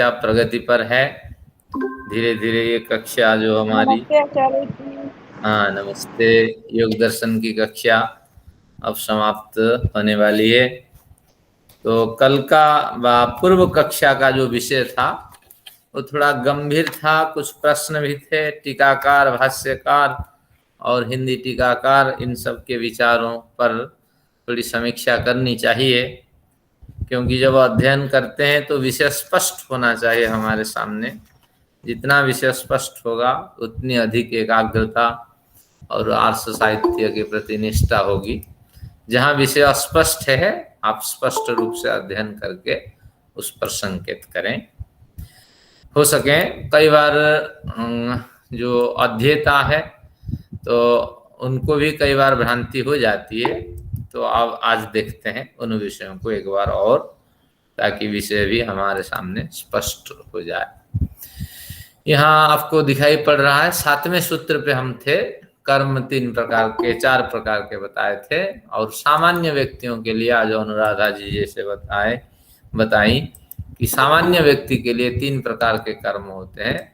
कक्षा प्रगति पर है। धीरे धीरे ये कक्षा जो हमारी, नमस्ते आचार्य जी। हाँ नमस्ते, योग दर्शन की कक्षा अब समाप्त होने वाली है। तो कल का पूर्व कक्षा का जो विषय था वो थोड़ा गंभीर था, कुछ प्रश्न भी थे, टीकाकार, भाष्यकार और हिंदी टीकाकार, इन सब के विचारों पर थोड़ी समीक्षा करनी चाहिए, क्योंकि जब अध्ययन करते हैं तो विषय स्पष्ट होना चाहिए हमारे सामने। जितना विषय स्पष्ट होगा उतनी अधिक एकाग्रता और आर्ष साहित्य के प्रति निष्ठा होगी। जहाँ विषय अस्पष्ट है आप स्पष्ट रूप से अध्ययन करके उस पर संकेत करें। हो सके कई बार जो अध्येता है तो उनको भी कई बार भ्रांति हो जाती है, तो अब आज देखते हैं उन विषयों को एक बार और, ताकि विषय भी हमारे सामने स्पष्ट हो जाए। यहाँ आपको दिखाई पड़ रहा है 7वें सूत्र पे हम थे। कर्म 3 प्रकार के, 4 प्रकार के बताए थे, और सामान्य व्यक्तियों के लिए आज अनुराधा जी जैसे बताई कि सामान्य व्यक्ति के लिए 3 प्रकार के कर्म होते हैं,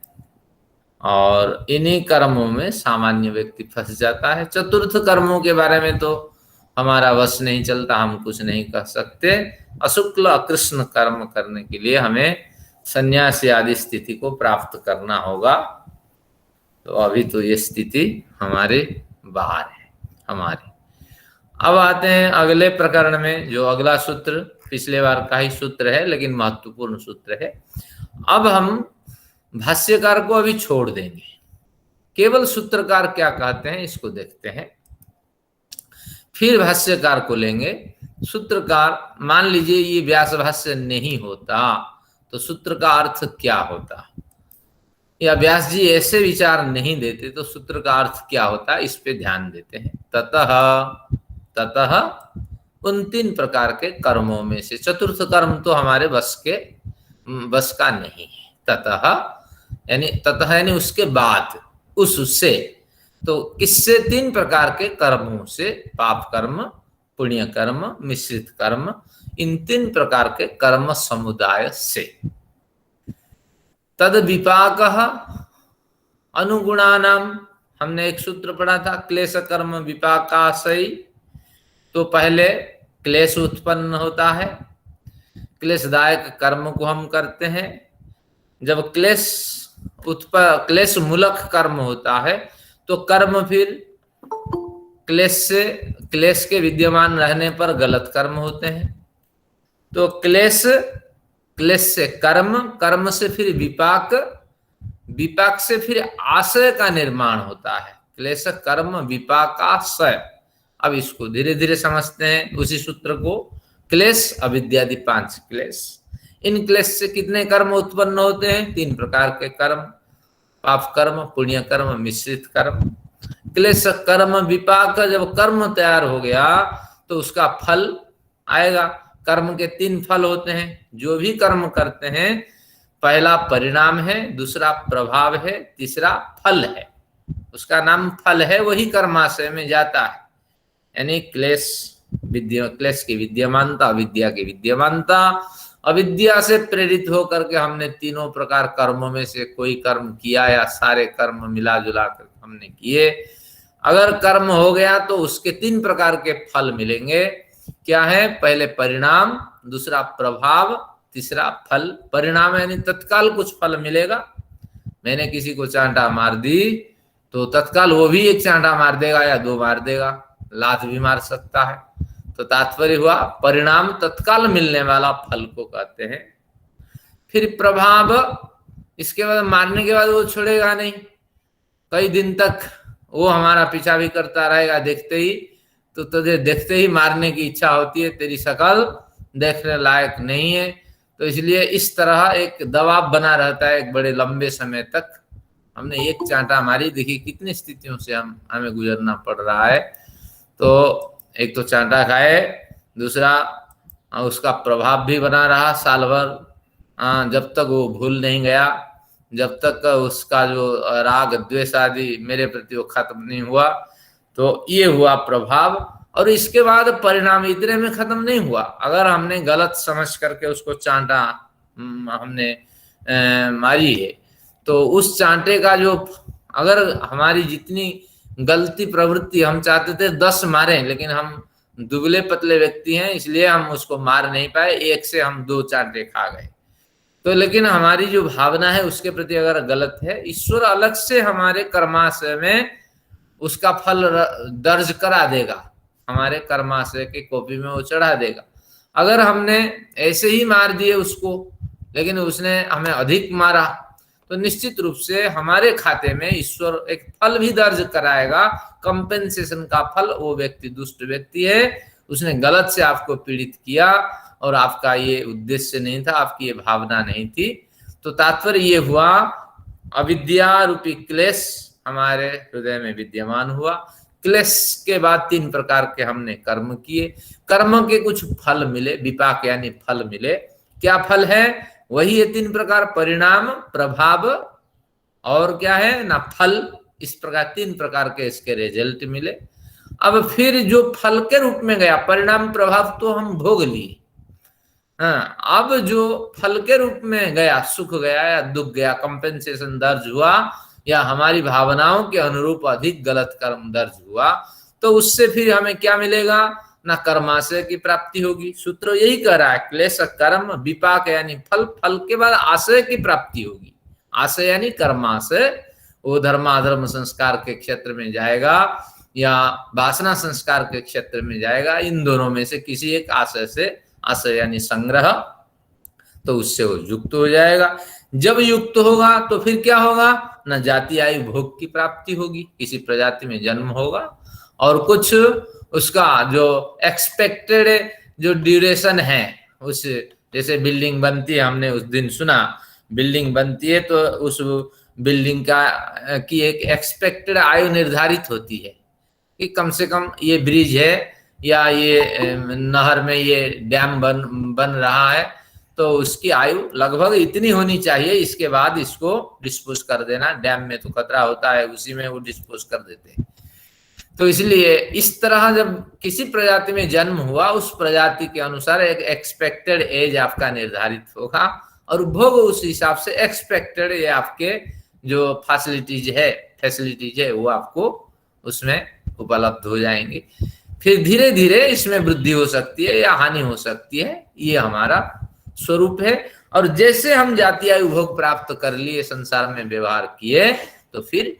और इन्हीं कर्मों में सामान्य व्यक्ति फंस जाता है। चतुर्थ कर्मों के बारे में तो हमारा वश नहीं चलता, हम कुछ नहीं कह सकते। अशुक्ल अकृष्ण कर्म करने के लिए हमें संन्यासी आदि स्थिति को प्राप्त करना होगा। तो अभी तो ये स्थिति हमारे बाहर है हमारे। अब आते हैं अगले प्रकरण में, जो अगला सूत्र पिछले बार का ही सूत्र है लेकिन महत्वपूर्ण सूत्र है। अब हम भाष्यकार को अभी छोड़ देंगे, केवल सूत्रकार क्या कहते हैं इसको देखते हैं, फिर भाष्यकार को लेंगे। सूत्रकार, मान लीजिए ये व्यास भाष्य नहीं होता तो सूत्र का अर्थ क्या होता, या व्यास जी ऐसे विचार नहीं देते तो सूत्र का अर्थ क्या होता, इस पे ध्यान देते हैं। ततः उन 3 प्रकार के कर्मों में से चतुर्थ कर्म तो हमारे बस का नहीं है। ततः यानी उसके बाद, उससे, तो किससे? 3 प्रकार के कर्मों से, पाप कर्म, पुण्य कर्म, मिश्रित कर्म, इन 3 प्रकार के कर्म समुदाय से। तद विपाक अनुगुणानाम, हमने एक सूत्र पढ़ा था, क्लेश कर्म विपाकाशयी। तो पहले क्लेश उत्पन्न होता है, क्लेशदायक कर्म को हम करते हैं। जब क्लेश मूलक कर्म होता है तो कर्म फिर क्लेश के विद्यमान रहने पर गलत कर्म होते हैं। तो क्लेश से कर्म से फिर विपाक से फिर आशय का निर्माण होता है। क्लेश कर्म विपाकाशय। अब इसको धीरे धीरे समझते हैं उसी सूत्र को। क्लेश अविद्यादि 5 क्लेश, इन क्लेश से कितने कर्म उत्पन्न होते हैं? 3 प्रकार के कर्म, पाप कर्म, पुण्य कर्म, मिश्रित कर्म। क्लेश कर्म विपाक, जब कर्म तैयार हो गया तो उसका फल आएगा। कर्म के 3 फल होते हैं, जो भी कर्म करते हैं, पहला परिणाम है, दूसरा प्रभाव है, तीसरा फल है। उसका नाम फल है, वही कर्माशय में जाता है। यानी क्लेश की विद्यमानता, अविद्या की विद्यमानता, अविद्या से प्रेरित होकर के हमने 3 प्रकार कर्मों में से कोई कर्म किया या सारे कर्म मिला जुला कर हमने किए। अगर कर्म हो गया तो उसके 3 प्रकार के फल मिलेंगे। क्या है? पहले परिणाम, दूसरा प्रभाव, तीसरा फल। परिणाम यानी तत्काल कुछ फल मिलेगा। मैंने किसी को चांटा मार दी तो तत्काल वो भी एक चांटा मार देगा या 2 मार देगा, लात भी मार सकता है। तो तात्पर्य हुआ परिणाम, तत्काल मिलने वाला फल को कहते हैं। फिर प्रभाव, इसके बाद मारने के बाद वो छोड़ेगा नहीं, कई दिन तक वो हमारा पीछा भी करता रहेगा। देखते ही तो तुझे देखते ही मारने की इच्छा होती है, तेरी शक्ल देखने लायक नहीं है। तो इसलिए इस तरह एक दबाव बना रहता है एक बड़े लंबे समय तक। हमने एक चांटा मारी, देखिए कितनी स्थितियों से हमें गुजरना पड़ रहा है। तो एक तो चांटा खाए, दूसरा उसका प्रभाव भी बना रहा साल भर, जब तक वो भूल नहीं गया, जब तक उसका जो राग द्वेष आदि मेरे प्रति वो खत्म नहीं हुआ। तो ये हुआ प्रभाव। और इसके बाद परिणाम इतने में खत्म नहीं हुआ। अगर हमने गलत समझ करके उसको चांटा, हमने मारी है, तो उस चांटे का जो, अगर हमारी जितनी गलती प्रवृत्ति, हम चाहते थे 10 मारें, लेकिन हम दुबले पतले व्यक्ति हैं, इसलिए हम उसको मार नहीं पाए, एक से हम 2 चांटे खा गए। तो लेकिन हमारी जो भावना है उसके प्रति अगर गलत है, ईश्वर अलग से हमारे कर्माशय में उसका फल दर्ज करा देगा, हमारे कर्माशय की कॉपी में वो चढ़ा देगा। अगर हमने ऐसे ही मार दिए उसको, लेकिन उसने हमें अधिक मारा, तो निश्चित रूप से हमारे खाते में ईश्वर एक फल भी दर्ज कराएगा, कंपेंसेशन का फल। वो व्यक्ति दुष्ट व्यक्ति है, उसने गलत से आपको पीड़ित किया और आपका ये उद्देश्य नहीं था, आपकी ये भावना नहीं थी। तो तात्पर्य ये हुआ, अविद्या रूपी क्लेश हमारे हृदय में विद्यमान हुआ। क्लेश के बाद 3 प्रकार के हमने कर्म किए, कर्म के कुछ फल मिले, विपाक यानी फल मिले। क्या फल है? वही है 3 प्रकार, परिणाम, प्रभाव और क्या है ना, फल। इस प्रकार 3 प्रकार के इसके रिजल्ट मिले। अब फिर जो फल के रूप में गया, परिणाम प्रभाव तो हम भोग लिए, हाँ, अब जो फल के रूप में गया, सुख गया या दुख गया, कंपेंसेशन दर्ज हुआ, या हमारी भावनाओं के अनुरूप अधिक गलत कर्म दर्ज हुआ, तो उससे फिर हमें क्या मिलेगा ना, कर्माशय की प्राप्ति होगी। सूत्र यही कह रहा है, क्लेश कर्म विपाक यानी फल, फल के बाद आशय की प्राप्ति होगी। आशय यानी कर्माशय, वो धर्माधर्म संस्कार के क्षेत्र में जाएगा या वासना संस्कार के क्षेत्र में जाएगा। इन दोनों में से किसी एक आशय से, आशय यानी संग्रह, तो उससे वो युक्त हो जाएगा। जब युक्त होगा तो फिर क्या होगा ना, जाति आयु भोग की प्राप्ति होगी, किसी प्रजाति में जन्म होगा, और कुछ उसका जो एक्सपेक्टेड जो ड्यूरेशन है, उस जैसे बिल्डिंग बनती है, हमने उस दिन सुना, बिल्डिंग बनती है तो उस बिल्डिंग की एक एक्सपेक्टेड आयु निर्धारित होती है कि कम से कम ये ब्रिज है या ये नहर में ये डैम बन रहा है, तो उसकी आयु लगभग इतनी होनी चाहिए, इसके बाद इसको डिस्पोज कर देना। डैम में तो खतरा होता है, उसी में वो डिस्पोज कर देते हैं। तो इसलिए इस तरह जब किसी प्रजाति में जन्म हुआ, उस प्रजाति के अनुसार एक एक्सपेक्टेड एज आपका निर्धारित होगा, और भोग उस हिसाब से एक्सपेक्टेड, ये आपके जो फैसिलिटीज है वो आपको उसमें उपलब्ध हो जाएंगी। फिर धीरे धीरे इसमें वृद्धि हो सकती है या हानि हो सकती है, ये हमारा स्वरूप है। और जैसे हम जाति आयु भोग प्राप्त कर लिए, संसार में व्यवहार किए, तो फिर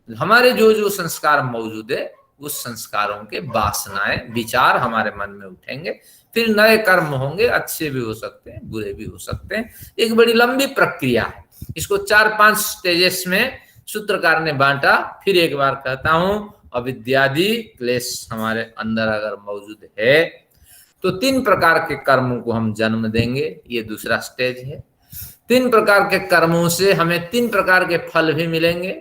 हमारे जो जो संस्कार मौजूद है, उस संस्कारों के वासनाएं, विचार हमारे मन में उठेंगे, फिर नए कर्म होंगे, अच्छे भी हो सकते हैं, बुरे भी हो सकते हैं। एक बड़ी लंबी प्रक्रिया है, इसको 4-5 स्टेजेस में सूत्रकार ने बांटा। फिर एक बार कहता हूं, अविद्यादि क्लेश हमारे अंदर अगर मौजूद है तो 3 प्रकार के कर्मों को हम जन्म देंगे, ये दूसरा स्टेज है। 3 प्रकार के कर्मों से हमें 3 प्रकार के फल भी मिलेंगे,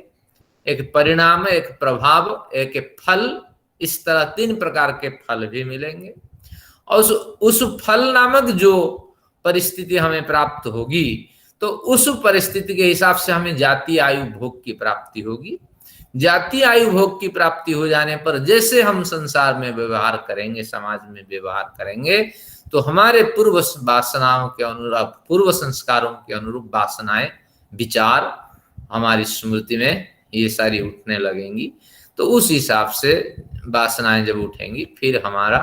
एक परिणाम, एक प्रभाव, एक फल। इस तरह 3 प्रकार के फल भी मिलेंगे, और उस फल नामक जो परिस्थिति हमें प्राप्त होगी, तो उस परिस्थिति के हिसाब से हमें जाति आयु भोग की प्राप्ति होगी। जाति आयु भोग की प्राप्ति हो जाने पर जैसे हम संसार में व्यवहार करेंगे, समाज में व्यवहार करेंगे, तो हमारे पूर्व वासनाओं के अनुरूप, पूर्व संस्कारों के अनुरूप वासनाएं, विचार हमारी स्मृति में ये सारी उठने लगेंगी। तो उस हिसाब से वासनाएं जब उठेंगी, फिर हमारा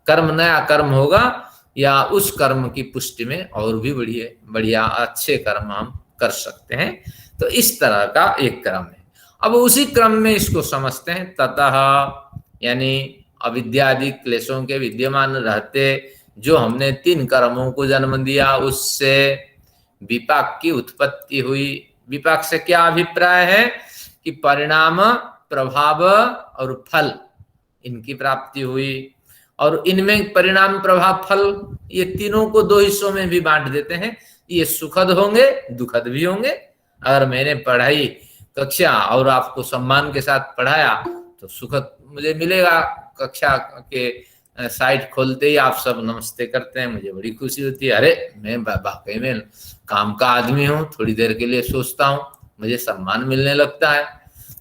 कर्म, नया कर्म होगा, या उस कर्म की पुष्टि में और भी बढ़िया अच्छे कर्म हम कर सकते हैं। तो इस तरह का एक क्रम है। अब उसी क्रम में इसको समझते हैं, ततः यानी अविद्यादि क्लेशों के विद्यमान रहते जो हमने 3 कर्मों को जन्म दिया, उससे विपाक की उत्पत्ति हुई। विपाक से क्या अभिप्राय है कि परिणाम, प्रभाव और फल, इनकी प्राप्ति हुई। और इनमें परिणाम, प्रभाव, फल, ये तीनों को 2 हिस्सों में भी बांट देते हैं। ये सुखद होंगे, दुखद भी होंगे। अगर मैंने पढ़ाई कक्षा और आपको सम्मान के साथ पढ़ाया तो सुखद मुझे मिलेगा। कक्षा के साइट खोलते ही आप सब नमस्ते करते हैं, मुझे बड़ी खुशी होती है। अरे मैं वाकई में काम का आदमी हूँ, थोड़ी देर के लिए सोचता हूँ, मुझे सम्मान मिलने लगता है।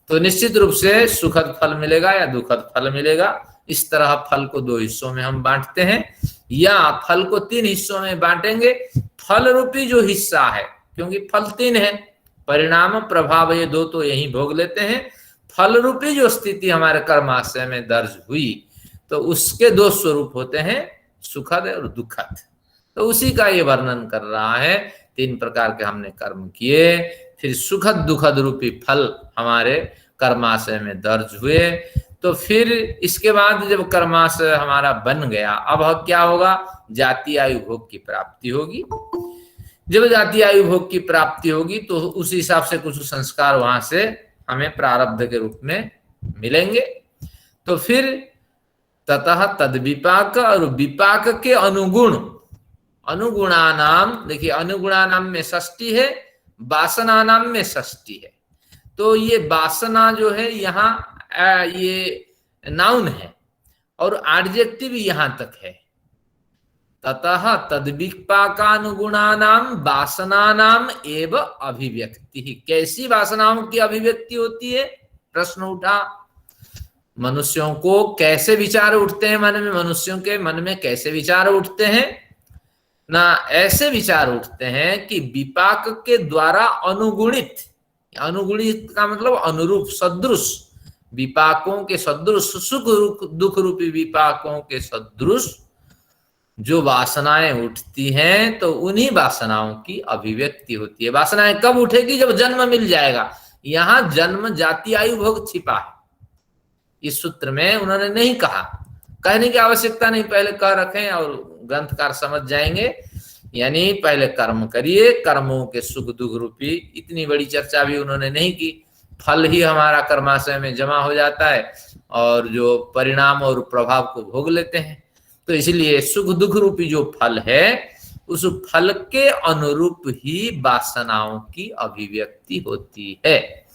तो निश्चित रूप से सुखद फल मिलेगा या दुखद फल मिलेगा। इस तरह फल को 2 हिस्सों में हम बांटते हैं, या फल को 3 हिस्सों में बांटेंगे। फल रूपी जो हिस्सा है क्योंकि फल तीन है, परिणाम प्रभाव, ये दो तो यही भोग लेते हैं। फल रूपी जो स्थिति हमारे कर्माशय में दर्ज हुई तो उसके दो स्वरूप होते हैं, सुखद और दुखद। तो उसी का ये वर्णन कर रहा है। तीन प्रकार के हमने कर्म किए, फिर सुखद दुखद रूपी फल हमारे कर्माशय में दर्ज हुए। तो फिर इसके बाद जब कर्माशय हमारा बन गया, अब क्या होगा, जाति आयु भोग की प्राप्ति होगी। जब जाति आयु भोग की प्राप्ति होगी तो उस हिसाब से कुछ संस्कार वहां से हमें प्रारब्ध के रूप में मिलेंगे। तो फिर ततः तद विपाक, और विपाक के अनुगुण, अनुगुणानाम, देखिए अनुगुणानाम में षष्ठी है, वासनानाम में षष्ठी है। तो ये वासना जो है यहाँ ये नाउन है और एडजेक्टिव यहां तक है। ततः तद्विपाकानुगुणानाम वासनानाम एव अभिव्यक्ति। कैसी वासनाओं की अभिव्यक्ति होती है, प्रश्न उठा। मनुष्यों को कैसे विचार उठते हैं मन में, मनुष्यों के मन में कैसे विचार उठते हैं ना, ऐसे विचार उठते हैं कि विपाक के द्वारा अनुगुणित, अनुगुणित का मतलब अनुरूप, सदृश, विपाकों के सदृश, सुख दुख रूपी विपाकों के सदृश जो वासनाएं उठती हैं, तो उन्हीं वासनाओं की अभिव्यक्ति होती है। वासनाएं कब उठेगी, जब जन्म मिल जाएगा। यहां जन्म जाति आयु भोग छिपा है, इस सूत्र में उन्होंने नहीं कहा, कहने की आवश्यकता नहीं, पहले कह रखें और ग्रंथकार समझ जाएंगे। यानी पहले कर्म करिए, कर्मों के सुख दुख रूपी, इतनी बड़ी चर्चा भी उन्होंने नहीं की। फल ही हमारा कर्माशय में जमा हो जाता है और जो परिणाम और प्रभाव को भोग लेते हैं। तो इसलिए सुख दुख रूपी जो फल है, उस फल के अनुरूप ही वासनाओं की अभिव्यक्ति होती है।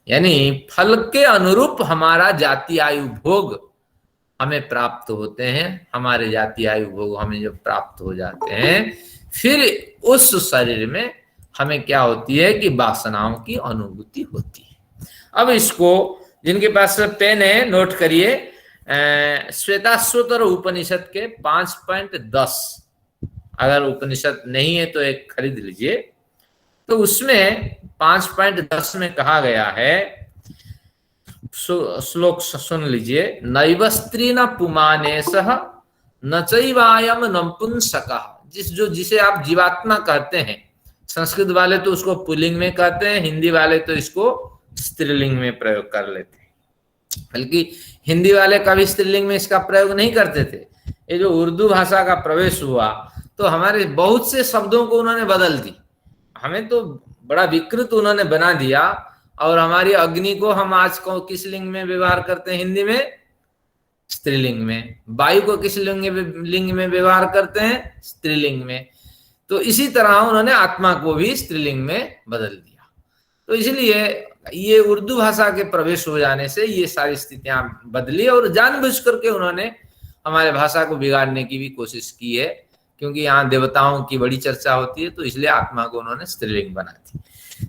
यानी फल के अनुरूप हमारा जाति आयु भोग हमें प्राप्त होते हैं। हमारे जाति आयु भोग हमें जब प्राप्त हो जाते हैं, फिर उस शरीर में हमें क्या होती है कि वासनाओं की अनुभूति होती है। अब इसको जिनके पास पेन है नोट करिए, श्वेताश्वतर उपनिषद के 5.10, अगर उपनिषद नहीं है तो एक खरीद लीजिए। तो उसमें 5.10 में कहा गया है, श्लोक सुन लीजिए, नैव स्त्री न पुमानेशः न चैवायम नपुंसकः। जिसे आप जीवात्मा कहते हैं, संस्कृत वाले तो उसको पुल्लिंग में कहते हैं, हिंदी वाले तो इसको स्त्रीलिंग में प्रयोग कर लेते हैं। बल्कि हिंदी वाले कभी स्त्रीलिंग में इसका प्रयोग नहीं करते थे। ये जो उर्दू भाषा का प्रवेश हुआ तो हमारे बहुत से शब्दों को उन्होंने बदल दी, हमें तो बड़ा विकृत उन्होंने बना दिया। और हमारी अग्नि को हम आज को किस लिंग में व्यवहार करते हैं, हिंदी में स्त्रीलिंग में। वायु को किस लिंग में व्यवहार करते हैं, स्त्रीलिंग में। तो इसी तरह उन्होंने आत्मा को भी स्त्रीलिंग में बदल दिया। तो इसलिए ये उर्दू भाषा के प्रवेश हो जाने से ये सारी स्थितियां बदली और जानबूझ करके उन्होंने हमारे भाषा को बिगाड़ने की भी कोशिश की है। क्योंकि यहाँ देवताओं की बड़ी चर्चा होती है तो इसलिए आत्मा को उन्होंने स्त्रीलिंग बना दी।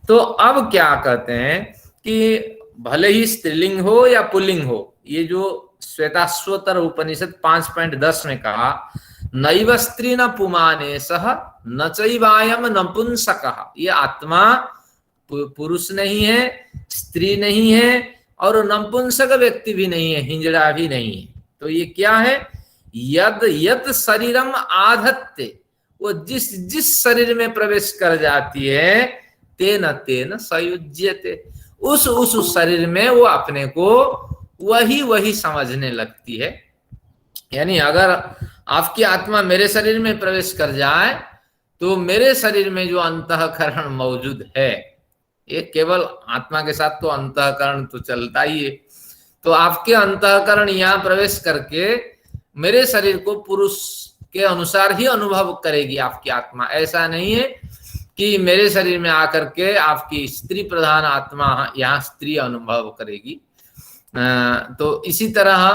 तो अब क्या कहते हैं कि भले ही स्त्रीलिंग हो या पुल्लिंग हो, ये जो श्वेताश्वतर उपनिषद 5.10 में कहा, नैव स्त्री न पुमानेशः न चैवायम नपुंसकः, ये आत्मा पुरुष नहीं है, स्त्री नहीं है और नपुंसक व्यक्ति भी नहीं है, हिंजड़ा भी नहीं है। तो ये क्या है, यद यत शरीरम आधत्ते, वो जिस शरीर में प्रवेश कर जाती है, तेन तेन संयुज्यते, उस शरीर में वो अपने को वही समझने लगती है। यानी अगर आपकी आत्मा मेरे शरीर में प्रवेश कर जाए तो मेरे शरीर में जो अंतःकरण मौजूद है, ये केवल आत्मा के साथ तो अंतःकरण तो चलता ही है, तो आपके अंतःकरण यहाँ प्रवेश करके मेरे शरीर को पुरुष के अनुसार ही अनुभव करेगी आपकी आत्मा। ऐसा नहीं है कि मेरे शरीर में आकर के आपकी स्त्री प्रधान आत्मा यहाँ स्त्री अनुभव करेगी। तो इसी तरह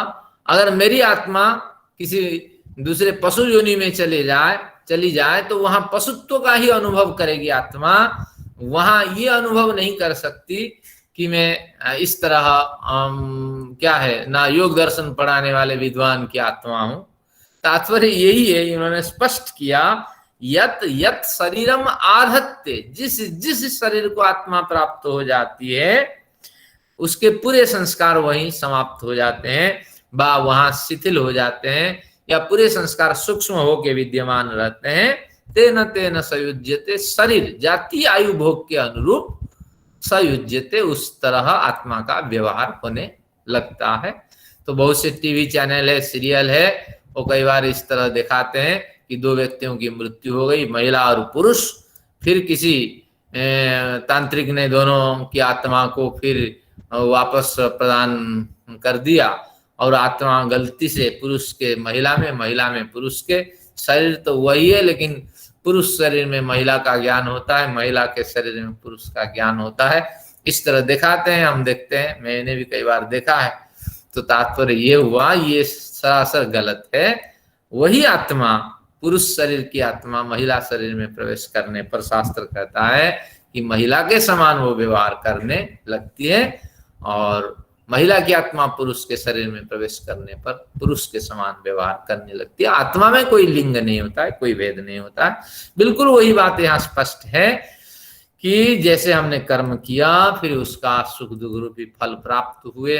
अगर मेरी आत्मा किसी दूसरे पशु योनि में चली जाए तो वहां पशुत्व का ही अनुभव करेगी आत्मा। वहां ये अनुभव नहीं कर सकती कि मैं इस तरह क्या है ना योग दर्शन पढ़ाने वाले विद्वान की आत्मा हूं। तात्पर्य यही है, इन्होंने स्पष्ट किया, यत यत शरीरम आधत्ते, जिस जिस शरीर को आत्मा प्राप्त हो जाती है उसके पूरे संस्कार वहीं समाप्त हो जाते हैं, बा वहां शिथिल हो जाते हैं, या पूरे संस्कार सूक्ष्म होके विद्यमान रहते हैं। तेन तेन सयुज्यते, शरीर जाति आयु भोग के अनुरूप सयुज्यते, उस तरह आत्मा का व्यवहार होने लगता है। तो बहुत से टीवी चैनल है, सीरियल है, वो कई बार इस तरह दिखाते हैं कि दो व्यक्तियों की मृत्यु हो गई, महिला और पुरुष, फिर किसी तांत्रिक ने दोनों की आत्मा को फिर वापस प्रदान कर दिया, और आत्मा गलती से पुरुष के महिला में पुरुष के, शरीर तो वही है लेकिन पुरुष शरीर में महिला का ज्ञान होता है, महिला के शरीर में पुरुष का ज्ञान होता है। इस तरह दिखाते हैं, हम देखते हैं, मैंने भी कई बार देखा है। तो तात्पर्य ये हुआ, ये सरासर गलत है। वही आत्मा, पुरुष शरीर की आत्मा महिला शरीर में प्रवेश करने पर शास्त्र कहता है कि महिला के समान वो व्यवहार करने लगती है, और महिला की आत्मा पुरुष के शरीर में प्रवेश करने पर पुरुष के समान व्यवहार करने लगती है। आत्मा में कोई लिंग नहीं होता है, कोई भेद नहीं होता है। बिल्कुल वही बात यहाँ स्पष्ट है कि जैसे हमने कर्म किया, फिर उसका सुख दुख रूपी फल प्राप्त हुए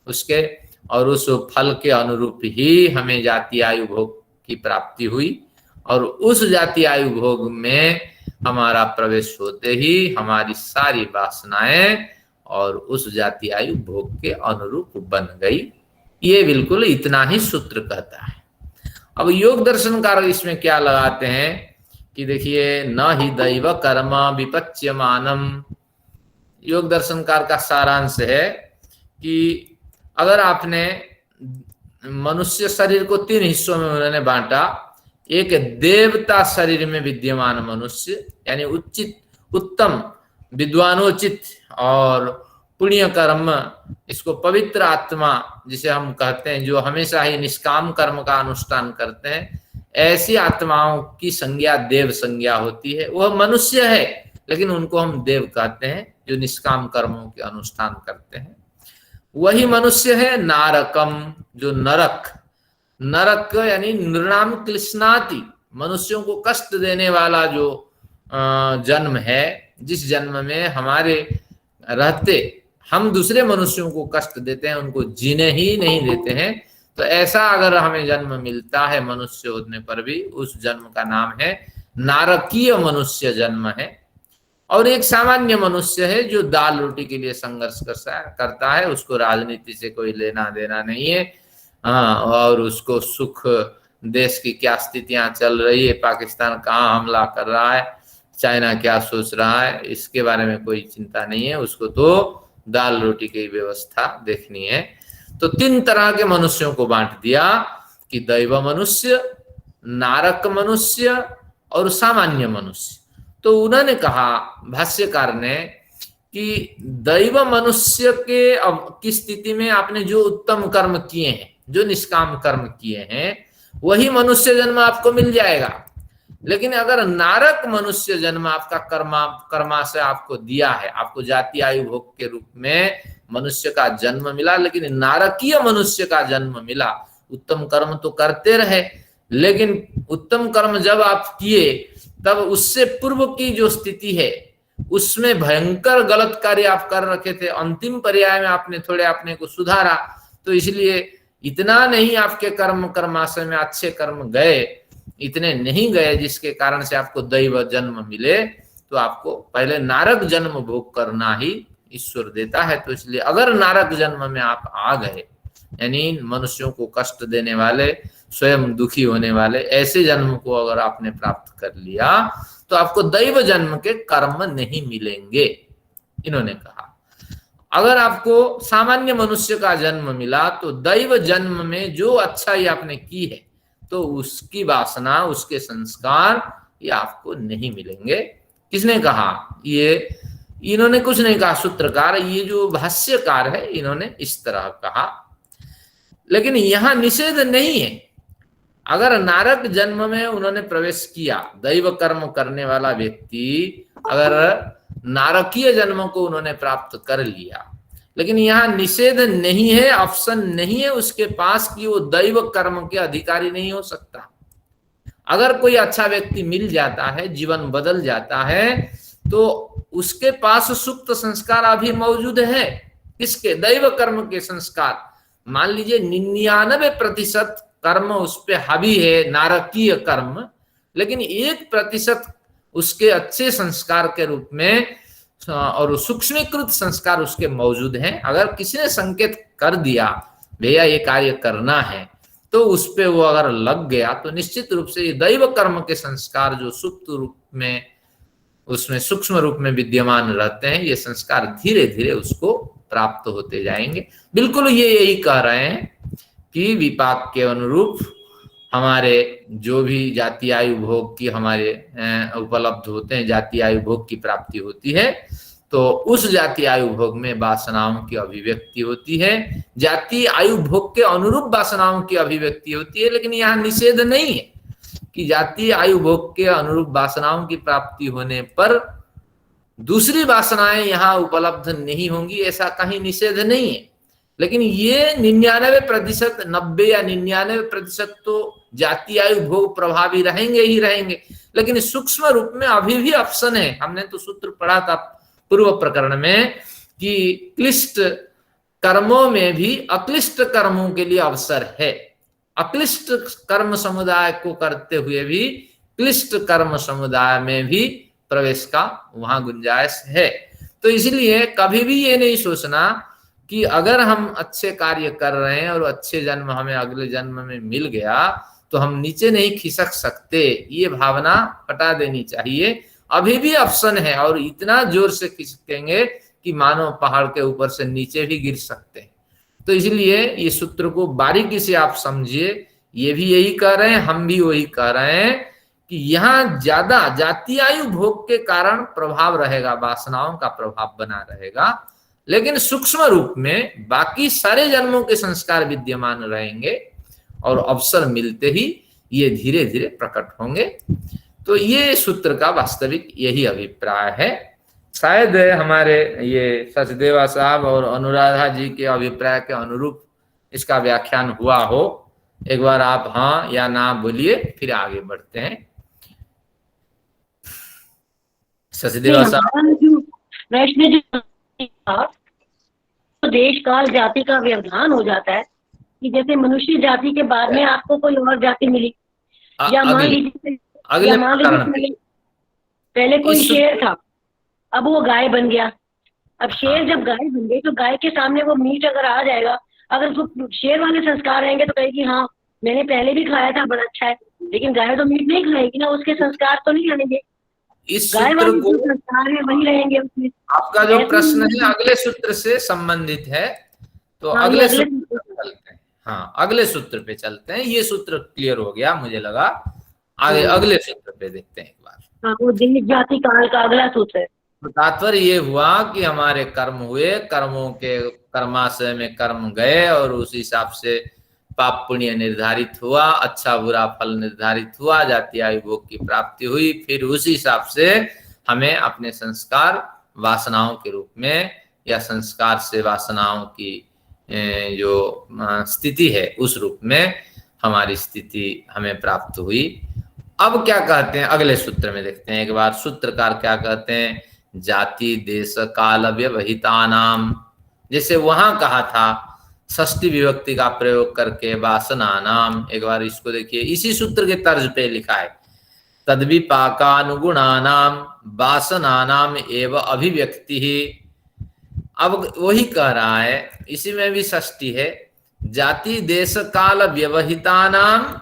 उसके, और उस फल के अनुरूप ही हमें जाति आयु भोग की प्राप्ति हुई, और उस जाति आयु भोग में हमारा प्रवेश होते ही हमारी सारी वासनाएं और उस जाति आयु भोग के अनुरूप बन गई। ये बिल्कुल इतना ही सूत्र कहता है। अब योग दर्शनकार इसमें क्या लगाते हैं कि देखिए, न ही दैव कर्म विपच्यमानम। योग दर्शनकार का सारांश है कि अगर आपने मनुष्य शरीर को 3 हिस्सों में उन्होंने बांटा, एक देवता शरीर में विद्यमान मनुष्य, यानी उचित उत्तम विद्वानोचित और पुण्य कर्म, इसको पवित्र आत्मा जिसे हम कहते हैं, जो हमेशा ही निष्काम कर्म का अनुष्ठान करते हैं, ऐसी आत्माओं की संज्ञा देव संज्ञा होती है। वह मनुष्य है लेकिन उनको हम देव कहते हैं, जो निष्काम कर्मों के अनुष्ठान करते हैं। वही मनुष्य है नारकम, जो नरक, नरक यानी नृणाम क्लिश्नाति, मनुष्यों को कष्ट देने वाला जो जन्म है, जिस जन्म में हमारे रहते हम दूसरे मनुष्यों को कष्ट देते हैं, उनको जीने ही नहीं देते हैं। तो ऐसा अगर हमें जन्म मिलता है मनुष्य होने पर भी, उस जन्म का नाम है नारकीय मनुष्य जन्म है। और एक सामान्य मनुष्य है जो दाल रोटी के लिए संघर्ष करता है, उसको राजनीति से कोई लेना देना नहीं है, और उसको सुख, देश की क्या स्थितियां चल रही है, पाकिस्तान कहाँ हमला कर रहा है, चाइना क्या सोच रहा है, इसके बारे में कोई चिंता नहीं है। उसको तो दाल रोटी की व्यवस्था देखनी है। तो 3 तरह के मनुष्यों को बांट दिया कि दैव मनुष्य, नारक मनुष्य और सामान्य मनुष्य। तो उन्होंने कहा, भाष्यकार ने, कि दैव मनुष्य की स्थिति में आपने जो उत्तम कर्म किए हैं, जो निष्काम कर्म किए हैं, वही मनुष्य जन्म आपको मिल जाएगा। लेकिन अगर नारक मनुष्य जन्म आपका कर्मा से आपको दिया है, आपको जाति आयु भोग के रूप में मनुष्य का जन्म मिला, लेकिन नारकीय मनुष्य का जन्म मिला, उत्तम कर्म तो करते रहे, लेकिन उत्तम कर्म जब आप किए तब उससे पूर्व की जो स्थिति है उसमें भयंकर गलत कार्य आप कर रखे थे, अंतिम पर्याय में आपने थोड़े अपने को सुधारा, तो इसलिए इतना नहीं आपके कर्माशय में अच्छे कर्म गए, इतने नहीं गए जिसके कारण से आपको दैव जन्म मिले। तो आपको पहले नारक जन्म भोग करना ही ईश्वर देता है। तो इसलिए अगर नारक जन्म में आप आ गए, यानी मनुष्यों को कष्ट देने वाले, स्वयं दुखी होने वाले ऐसे जन्म को अगर आपने प्राप्त कर लिया, तो आपको दैव जन्म के कर्म नहीं मिलेंगे। इन्होंने कहा अगर आपको सामान्य मनुष्य का जन्म मिला तो दैव जन्म में जो अच्छाई आपने की है तो उसकी वासना, उसके संस्कार ये आपको नहीं मिलेंगे। किसने कहा? ये इन्होंने कुछ नहीं कहा, सूत्रकार, ये जो भाष्यकार है इन्होंने इस तरह कहा। लेकिन यहां निषेध नहीं है। अगर नारक जन्म में उन्होंने प्रवेश किया, दैव कर्म करने वाला व्यक्ति अगर नारकीय जन्म को उन्होंने प्राप्त कर लिया, लेकिन यहाँ निषेध नहीं है, ऑप्शन नहीं है उसके पास कि वो दैव कर्म के अधिकारी नहीं हो सकता। अगर कोई अच्छा व्यक्ति मिल जाता है, जीवन बदल जाता है, तो उसके पास सुप्त संस्कार अभी मौजूद है। किसके? दैव कर्म के संस्कार। मान लीजिए 99% कर्म उस पे हावी है, नारकीय कर्म, लेकिन 1% उसके अच्छे संस्कार के रूप में और सूक्ष्मीकृत संस्कार उसके मौजूद हैं। अगर किसी ने संकेत कर दिया भैया ये कार्य करना है, तो उस पे वो अगर लग गया, तो निश्चित रूप से ये दैव कर्म के संस्कार जो सुप्त रूप में, उसमें सूक्ष्म रूप में विद्यमान रहते हैं, ये संस्कार धीरे धीरे उसको प्राप्त होते जाएंगे। बिल्कुल ये यही कह रहे हैं कि विपाक के अनुरूप हमारे जो भी जाति आयु भोग की हमारे उपलब्ध होते हैं, जाति आयु भोग की प्राप्ति होती है, तो उस जाति आयु भोग में वासनाओं की अभिव्यक्ति होती है, जाति आयु भोग के अनुरूप वासनाओं की अभिव्यक्ति होती है। लेकिन यहाँ निषेध नहीं है कि जाति आयु भोग के अनुरूप वासनाओं की प्राप्ति होने पर दूसरी वासनाएं यहाँ उपलब्ध नहीं होंगी, ऐसा कहीं निषेध नहीं है। लेकिन ये 99%, 90 या 99% तो जाति आयु भोग प्रभावी रहेंगे ही रहेंगे। लेकिन सूक्ष्म रूप में अभी भी ऑप्शन है। हमने तो सूत्र पढ़ा था पूर्व प्रकरण में कि क्लिष्ट कर्मों में भी अक्लिष्ट कर्मों के लिए अवसर है। अक्लिष्ट कर्म समुदाय को करते हुए भी क्लिष्ट कर्म समुदाय में भी प्रवेश का वहां गुंजाइश है। तो इसलिए कभी भी ये नहीं सोचना कि अगर हम अच्छे कार्य कर रहे हैं और अच्छे जन्म हमें अगले जन्म में मिल गया तो हम नीचे नहीं खिसक सकते, ये भावना हटा देनी चाहिए। अभी भी ऑप्शन है, और इतना जोर से खिसकेंगे कि मानो पहाड़ के ऊपर से नीचे भी गिर सकते हैं। तो इसलिए ये सूत्र को बारीकी से आप समझिए। ये भी यही कह रहे हैं, हम भी वही कह रहे हैं कि यहाँ ज्यादा जाति आयु भोग के कारण प्रभाव रहेगा, वासनाओं का प्रभाव बना रहेगा, लेकिन सूक्ष्म रूप में बाकी सारे जन्मों के संस्कार विद्यमान रहेंगे और अवसर मिलते ही ये धीरे धीरे प्रकट होंगे। तो ये सूत्र का वास्तविक यही अभिप्राय है। शायद हमारे ये सचदेवा साहब और अनुराधा जी के अभिप्राय के अनुरूप इसका व्याख्यान हुआ हो। एक बार आप हाँ या ना बोलिए, फिर आगे बढ़ते हैं। सचदेवा साहब, प्रश्न जो तो देश काल जाति का व्यवधान हो जाता है कि जैसे मनुष्य जाति के बाद में आपको कोई और जाति मिली, या मान लीजिए पहले कोई शेर था, अब वो गाय बन गया। अब शेर जब गाय बन गई तो गाय के सामने वो मीट अगर आ जाएगा, अगर उसको शेर वाले संस्कार रहेंगे तो कहेगी हाँ मैंने पहले भी खाया था, बड़ा अच्छा है। लेकिन गाय तो मीट नहीं खाएगी ना, उसके संस्कार तो नहीं आएंगे। इस सूत्र को संस्कार है वही रहेंगे उसमें। आपका जो प्रश्न है अगले सूत्र से संबंधित है, तो अगले सूत्र पे चलते हैं। हाँ, अगले सूत्र पे चलते हैं। ये सूत्र क्लियर हो गया मुझे लगा, आगे अगले सूत्र पे देखते हैं एक बार। हाँ, वो देश जाति काल का अगला सूत्र है। तो तात्पर्य ये हुआ कि हमारे कर्म हुए, कर्मों के कर्माशय में कर्म गए और उस हिसाब से पाप पुण्य निर्धारित हुआ, अच्छा बुरा फल निर्धारित हुआ, जाति आयु भोग की प्राप्ति हुई। फिर उस हिसाब से हमें अपने संस्कार वासनाओं के रूप में या संस्कार से वासनाओं की जो स्थिति है उस रूप में हमारी स्थिति हमें प्राप्त हुई। अब क्या कहते हैं अगले सूत्र में देखते हैं एक बार। सूत्रकार क्या कहते हैं? जाति देश काल व्यवहितानाम, जैसे वहां कहा था षष्ठी विभक्ति का प्रयोग करके वासना नाम, एक बार इसको देखिए, इसी सूत्र के तर्ज पे लिखा है तद्विपाकानुगुणानाम वासनानाम एव अभिव्यक्ति ही। अब वही कह रहा है, इसी में भी षष्ठी है, जाति देश काल व्यवहितानाम।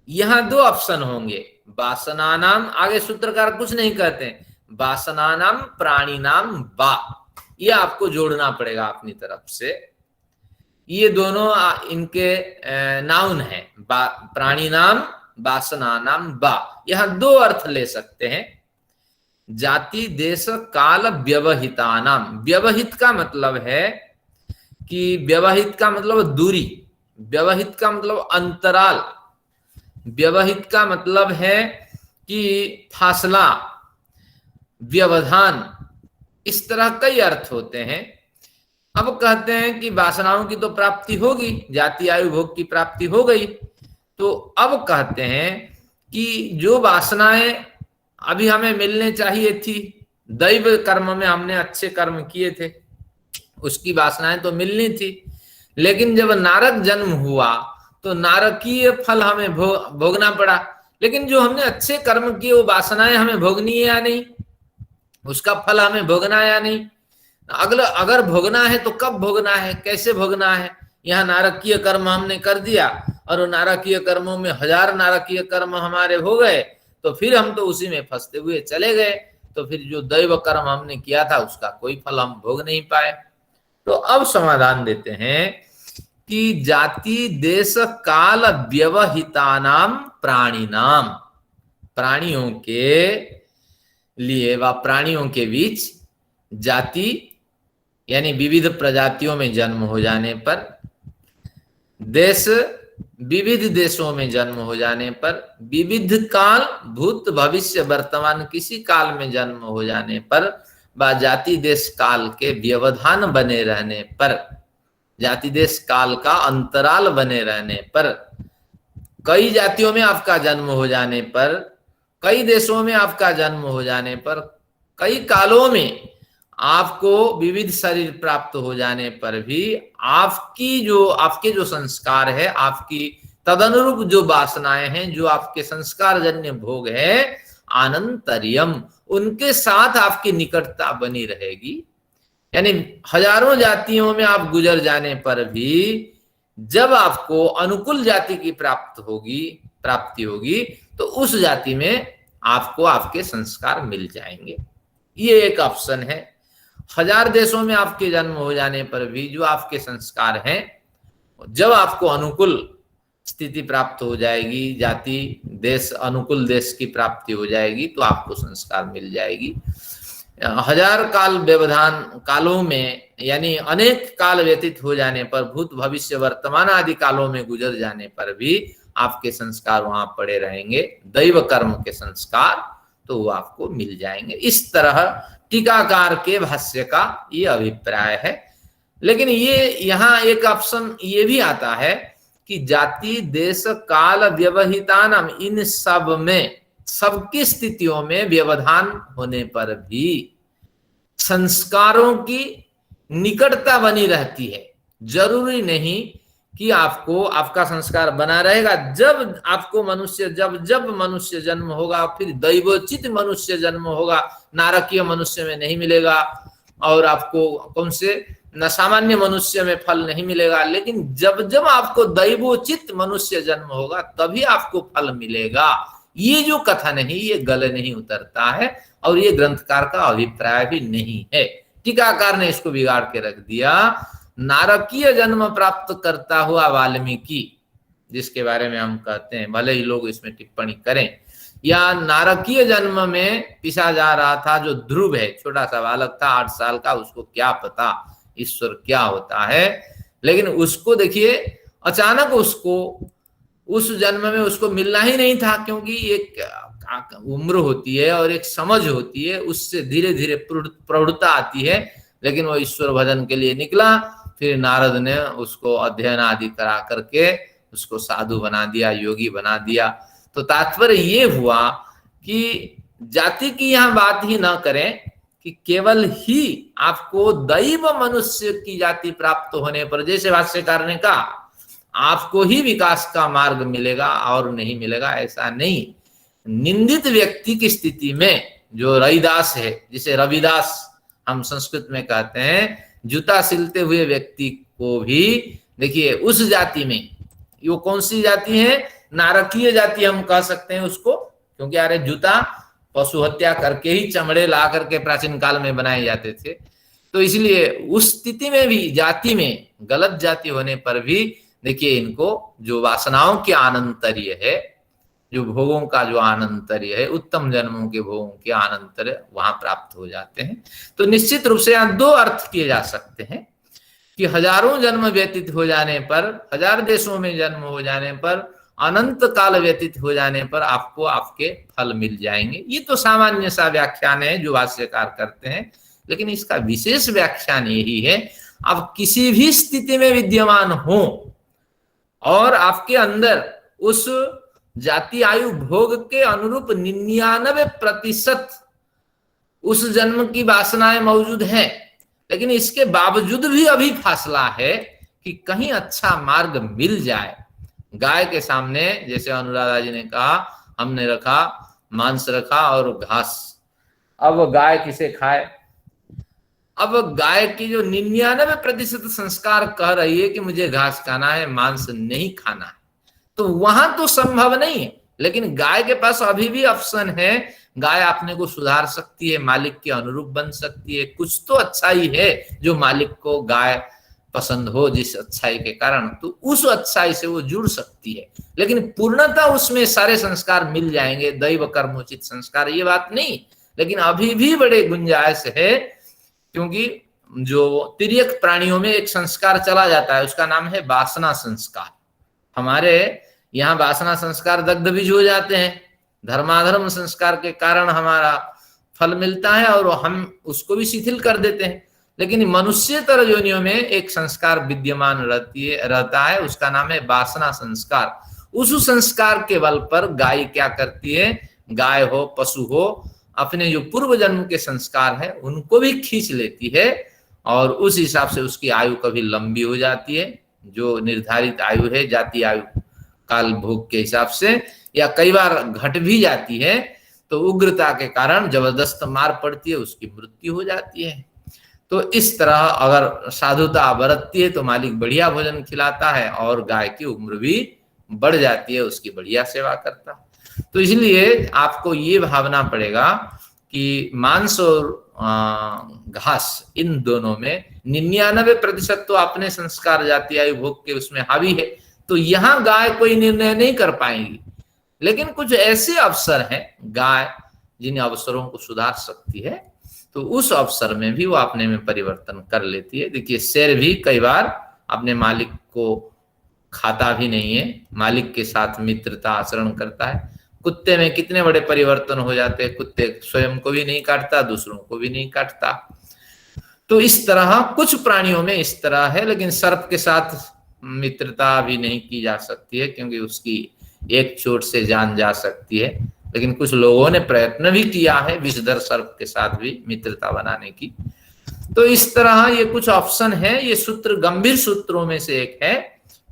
यहां दो ऑप्शन होंगे, वासनानाम, आगे सूत्रकार कुछ नहीं कहते, वासनानाम प्राणी नाम वा, ये आपको जोड़ना पड़ेगा अपनी तरफ से। ये दोनों इनके नाउन है, प्राणी नाम वासना नाम वा। यहां दो अर्थ ले सकते हैं। जाति देश काल व्यवहिता नाम, व्यवहित का मतलब है कि व्यवहित का मतलब दूरी, व्यवहित का मतलब अंतराल, व्यवहित का मतलब है कि फासला, व्यवधान, इस तरह कई अर्थ होते हैं। अब कहते हैं कि वासनाओं की तो प्राप्ति होगी, जाति आयु भोग की प्राप्ति हो गई, तो अब कहते हैं कि जो वासनाएं अभी हमें मिलने चाहिए थी, दैव कर्म में हमने अच्छे कर्म किए थे, उसकी वासनाएं तो मिलनी थी, लेकिन जब नारक जन्म हुआ तो नारकीय फल हमें भोगना पड़ा। लेकिन जो हमने अच्छे कर्म किए वो वासनाएं हमें भोगनी है या नहीं, उसका फल हमें भोगना है या नहीं। अगर भोगना है तो कब भोगना है, कैसे भोगना है। यहाँ नारकीय कर्म हमने कर दिया और नारकीय कर्मों में 1000 नारकीय कर्म हमारे हो गए, तो फिर हम तो उसी में फंसते हुए चले गए। तो फिर जो दैव कर्म हमने किया था उसका कोई फल हम भोग नहीं पाए। तो अब समाधान देते हैं कि जाति देश काल व्यवहितानाम प्राणिनाम, प्राणियों के लिए व प्राणियों के बीच जाति यानी विविध प्रजातियों में जन्म हो जाने पर, देश विविध देशों में जन्म हो जाने पर, विविध काल भूत भविष्य वर्तमान किसी काल में जन्म हो जाने पर, व जाति देश काल के व्यवधान बने रहने पर, जाति देश काल का अंतराल बने रहने पर, कई जातियों में आपका जन्म हो जाने पर, कई देशों में आपका जन्म हो जाने पर, कई कालों में आपको विविध शरीर प्राप्त हो जाने पर भी आपके जो संस्कार है, आपकी तदनुरूप जो वासनाएं हैं, जो आपके संस्कार जन्य भोग है, आनंतर्यम, उनके साथ आपकी निकटता बनी रहेगी। यानी हजारों जातियों में आप गुजर जाने पर भी जब आपको अनुकूल जाति की प्राप्ति होगी तो उस जाति में आपको आपके संस्कार मिल जाएंगे। ये एक ऑप्शन है। 1000 देशों में आपके जन्म हो जाने पर भी जो आपके संस्कार हैं, जब आपको अनुकूल स्थिति प्राप्त हो जाएगी, जाति देश अनुकूल देश की प्राप्ति हो जाएगी, तो आपको संस्कार मिल जाएगी। 1000 काल व्यवधान कालों में यानी अनेक काल व्यतीत हो जाने पर, भूत भविष्य वर्तमान आदि कालों में गुजर जाने पर भी आपके संस्कार वहां पड़े रहेंगे, दैव कर्म के संस्कार, तो वो आपको मिल जाएंगे। इस तरह टीकाकार के भाष्य का ये अभिप्राय है। लेकिन ये यहाँ एक ऑप्शन ये भी आता है कि जाति देश काल व्यवहितानाम, इन सब में सबकी स्थितियों में व्यवधान होने पर भी संस्कारों की निकटता बनी रहती है। जरूरी नहीं कि आपको आपका संस्कार बना रहेगा। जब आपको जब मनुष्य जन्म होगा, फिर दैवोचित मनुष्य जन्म होगा, नारकीय मनुष्य में नहीं मिलेगा, और आपको कौन से न सामान्य मनुष्य में फल नहीं मिलेगा। लेकिन जब आपको दैवोचित मनुष्य जन्म होगा तभी आपको फल मिलेगा। ये जो कथन है ये गले नहीं उतरता है, और ये ग्रंथकार का अभिप्राय भी नहीं है। टीकाकार ने इसको बिगाड़ के रख दिया। नारकीय जन्म प्राप्त करता हुआ वाल्मीकि, जिसके बारे में हम कहते हैं, भले ही लोग इसमें टिप्पणी करें, या नारकीय जन्म में पिसा जा रहा था जो ध्रुव है, छोटा सा बालक था 8 साल का, उसको क्या पता ईश्वर क्या होता है। लेकिन उसको देखिए, अचानक उसको उस जन्म में उसको मिलना ही नहीं था, क्योंकि एक उम्र होती है और एक समझ होती है, उससे धीरे धीरे प्रौढ़ता आती है। लेकिन वो ईश्वर भजन के लिए निकला, फिर नारद ने उसको अध्ययन आदि करा करके उसको साधु बना दिया, योगी बना दिया। तो तात्पर्य ये हुआ कि जाति की यहाँ बात ही ना करें कि केवल ही आपको दैव मनुष्य की जाति प्राप्त होने पर, जैसे भाष्यकार ने कहा, आपको ही विकास का मार्ग मिलेगा और नहीं मिलेगा, ऐसा नहीं। निंदित व्यक्ति की स्थिति में, जो रविदास है, जिसे रविदास हम संस्कृत में कहते हैं, जूता सिलते हुए व्यक्ति को भी देखिए उस जाति में, वो कौन सी जाति है, नारकीय जाति हम कह सकते हैं उसको, क्योंकि अरे जूता पशु हत्या करके ही चमड़े ला करके प्राचीन काल में बनाए जाते थे। तो इसलिए उस स्थिति में भी, जाति में गलत जाति होने पर भी देखिए इनको जो वासनाओं के आनंतर्य है, जो भोगों का जो आनंतर्य है, उत्तम जन्मों के भोगों के आनंतर्य वहां प्राप्त हो जाते हैं। तो निश्चित रूप से यहाँ 2 अर्थ किए जा सकते हैं कि हजारों जन्म व्यतीत हो जाने पर, 1000 देशों में जन्म हो जाने पर, अनंत काल व्यतीत हो जाने पर आपको आपके फल मिल जाएंगे। ये तो सामान्य सा व्याख्यान है जो भाष्यकार करते हैं, लेकिन इसका विशेष व्याख्यान यही है, आप किसी भी स्थिति में विद्यमान हो और आपके अंदर उस जाति आयु भोग के अनुरूप 99% उस जन्म की वासनाएं मौजूद हैं, लेकिन इसके बावजूद भी अभी फासला है कि कहीं अच्छा मार्ग मिल जाए। गाय के सामने, जैसे अनुराधा जी ने कहा, हमने रखा, मांस रखा और घास। अब गाय किसे खाए? अब गाय की जो 99% संस्कार कह रही है कि मुझे घास खाना है, मांस नहीं खाना है, तो वहां तो संभव नहीं है। लेकिन गाय के पास अभी भी ऑप्शन है। गाय अपने को सुधार सकती है, मालिक के अनुरूप बन सकती है। कुछ तो अच्छाई है जो मालिक को गाय पसंद हो, जिस अच्छाई के कारण, तो उस अच्छाई से वो जुड़ सकती है। लेकिन पूर्णतः उसमें सारे संस्कार मिल जाएंगे, दैव कर्मोचित संस्कार, ये बात नहीं। लेकिन अभी भी बड़े गुंजाइश है, क्योंकि जो तिर्यक प्राणियों में एक संस्कार चला जाता है, उसका नाम है वासना संस्कार। हमारे यहाँ वासना संस्कार दग्ध बीज हो जाते हैं, धर्माधर्म संस्कार के कारण हमारा फल मिलता है और हम उसको भी शिथिल कर देते हैं। लेकिन मनुष्यतर योनियों में एक संस्कार विद्यमान रहता है, उसका नाम है वासना संस्कार। उस संस्कार के बल पर गाय क्या करती है? गाय हो, पशु हो, अपने जो पूर्व जन्म के संस्कार है उनको भी खींच लेती है, और उस हिसाब से उसकी आयु कभी लंबी हो जाती है, जो निर्धारित आयु है जाति आयु काल भोग के हिसाब से, या कई बार घट भी जाती है। तो उग्रता के कारण जबरदस्त मार पड़ती है, उसकी मृत्यु हो जाती है। तो इस तरह अगर साधुता बरतती है तो मालिक बढ़िया भोजन खिलाता है और गाय की उम्र भी बढ़ जाती है, उसकी बढ़िया सेवा करता है। तो इसलिए आपको ये भावना पड़ेगा कि मांस और घास, इन दोनों में 99% तो अपने संस्कार जाति आयु भोग के उसमें हावी है। तो यहां गाय कोई निर्णय नहीं कर पाएंगी। लेकिन कुछ ऐसे अवसर हैं गाय जिन अवसरों को सुधार सकती है, तो उस अवसर में भी वो अपने में परिवर्तन कर लेती है। देखिए, शेर भी कई बार अपने मालिक को खाता भी नहीं है, मालिक के साथ मित्रता आचरण करता है। कुत्ते में कितने बड़े परिवर्तन हो जाते हैं, कुत्ते स्वयं को भी नहीं काटता, दूसरों को भी नहीं काटता। तो इस तरह कुछ प्राणियों में इस तरह है। लेकिन सर्प के साथ मित्रता भी नहीं की जा सकती है, क्योंकि उसकी एक चोट से जान जा सकती है। लेकिन कुछ लोगों ने प्रयत्न भी किया है विषधर सर्प के साथ भी मित्रता बनाने की। तो इस तरह ये कुछ ऑप्शन है। ये सूत्र गंभीर सूत्रों में से एक है।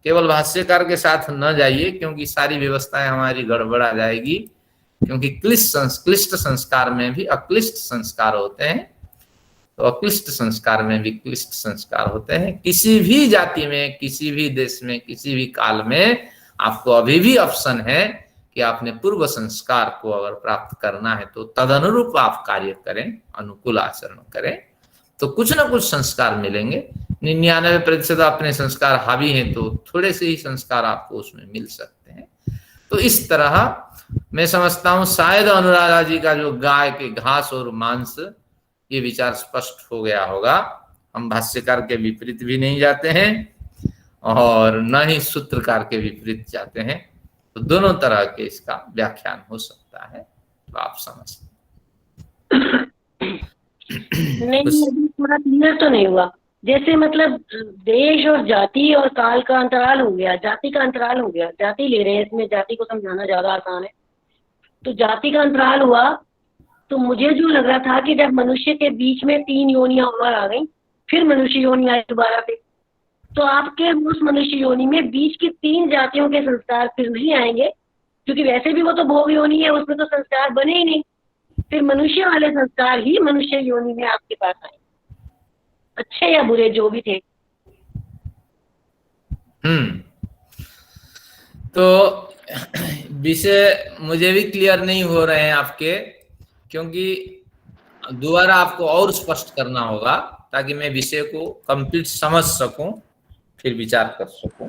केवल भाष्यकार के साथ न जाइए, क्योंकि सारी व्यवस्थाएं हमारी गड़बड़ा जाएगी। क्योंकि क्लिष्ट संस्कार में भी अक्लिष्ट संस्कार होते हैं, तो अक्लिष्ट संस्कार में भी क्लिष्ट संस्कार होते हैं। किसी भी जाति में, किसी भी देश में, किसी भी काल में आपको अभी भी ऑप्शन है कि आपने पूर्व संस्कार को अगर प्राप्त करना है तो तदनुरूप आप कार्य करें, अनुकूल आचरण करें, तो कुछ ना कुछ संस्कार मिलेंगे। 99% अपने संस्कार हावी हैं, तो थोड़े से ही संस्कार आपको उसमें मिल सकते हैं। तो इस तरह मैं समझता हूं शायद अनुराधा जी का जो गाय के घास और मांस, ये विचार स्पष्ट हो गया होगा। हम भाष्यकार के विपरीत भी नहीं जाते हैं और न ही सूत्रकार के विपरीत जाते हैं। तो दोनों तरह के इसका व्याख्यान हो सकता है, तो आप समझते नहीं, थोड़ा क्लियर तो नहीं हुआ। जैसे मतलब देश और जाति और काल का अंतराल हो गया, जाति का अंतराल हो गया। जाति ले रहे हैं, इसमें जाति को समझाना ज्यादा आसान है। तो जाति का अंतराल हुआ, तो मुझे जो लग रहा था कि जब मनुष्य के बीच में 3 योनियां और आ गई, फिर मनुष्य योनि आई दोबारा पे, तो आपके उस मनुष्य योनि में बीच की 3 जातियों के संस्कार फिर नहीं आएंगे, क्योंकि वैसे भी वो तो भोग योनि है, उसमें तो संस्कार बने ही नहीं। फिर मनुष्य वाले संस्कार ही मनुष्य योनि में आपके पास आए, अच्छे या बुरे जो भी थे। तो विषय मुझे भी क्लियर नहीं हो रहे हैं आपके, क्योंकि दोबारा आपको और स्पष्ट करना होगा ताकि मैं विषय को कंप्लीट समझ सकूं, फिर विचार कर सकूं।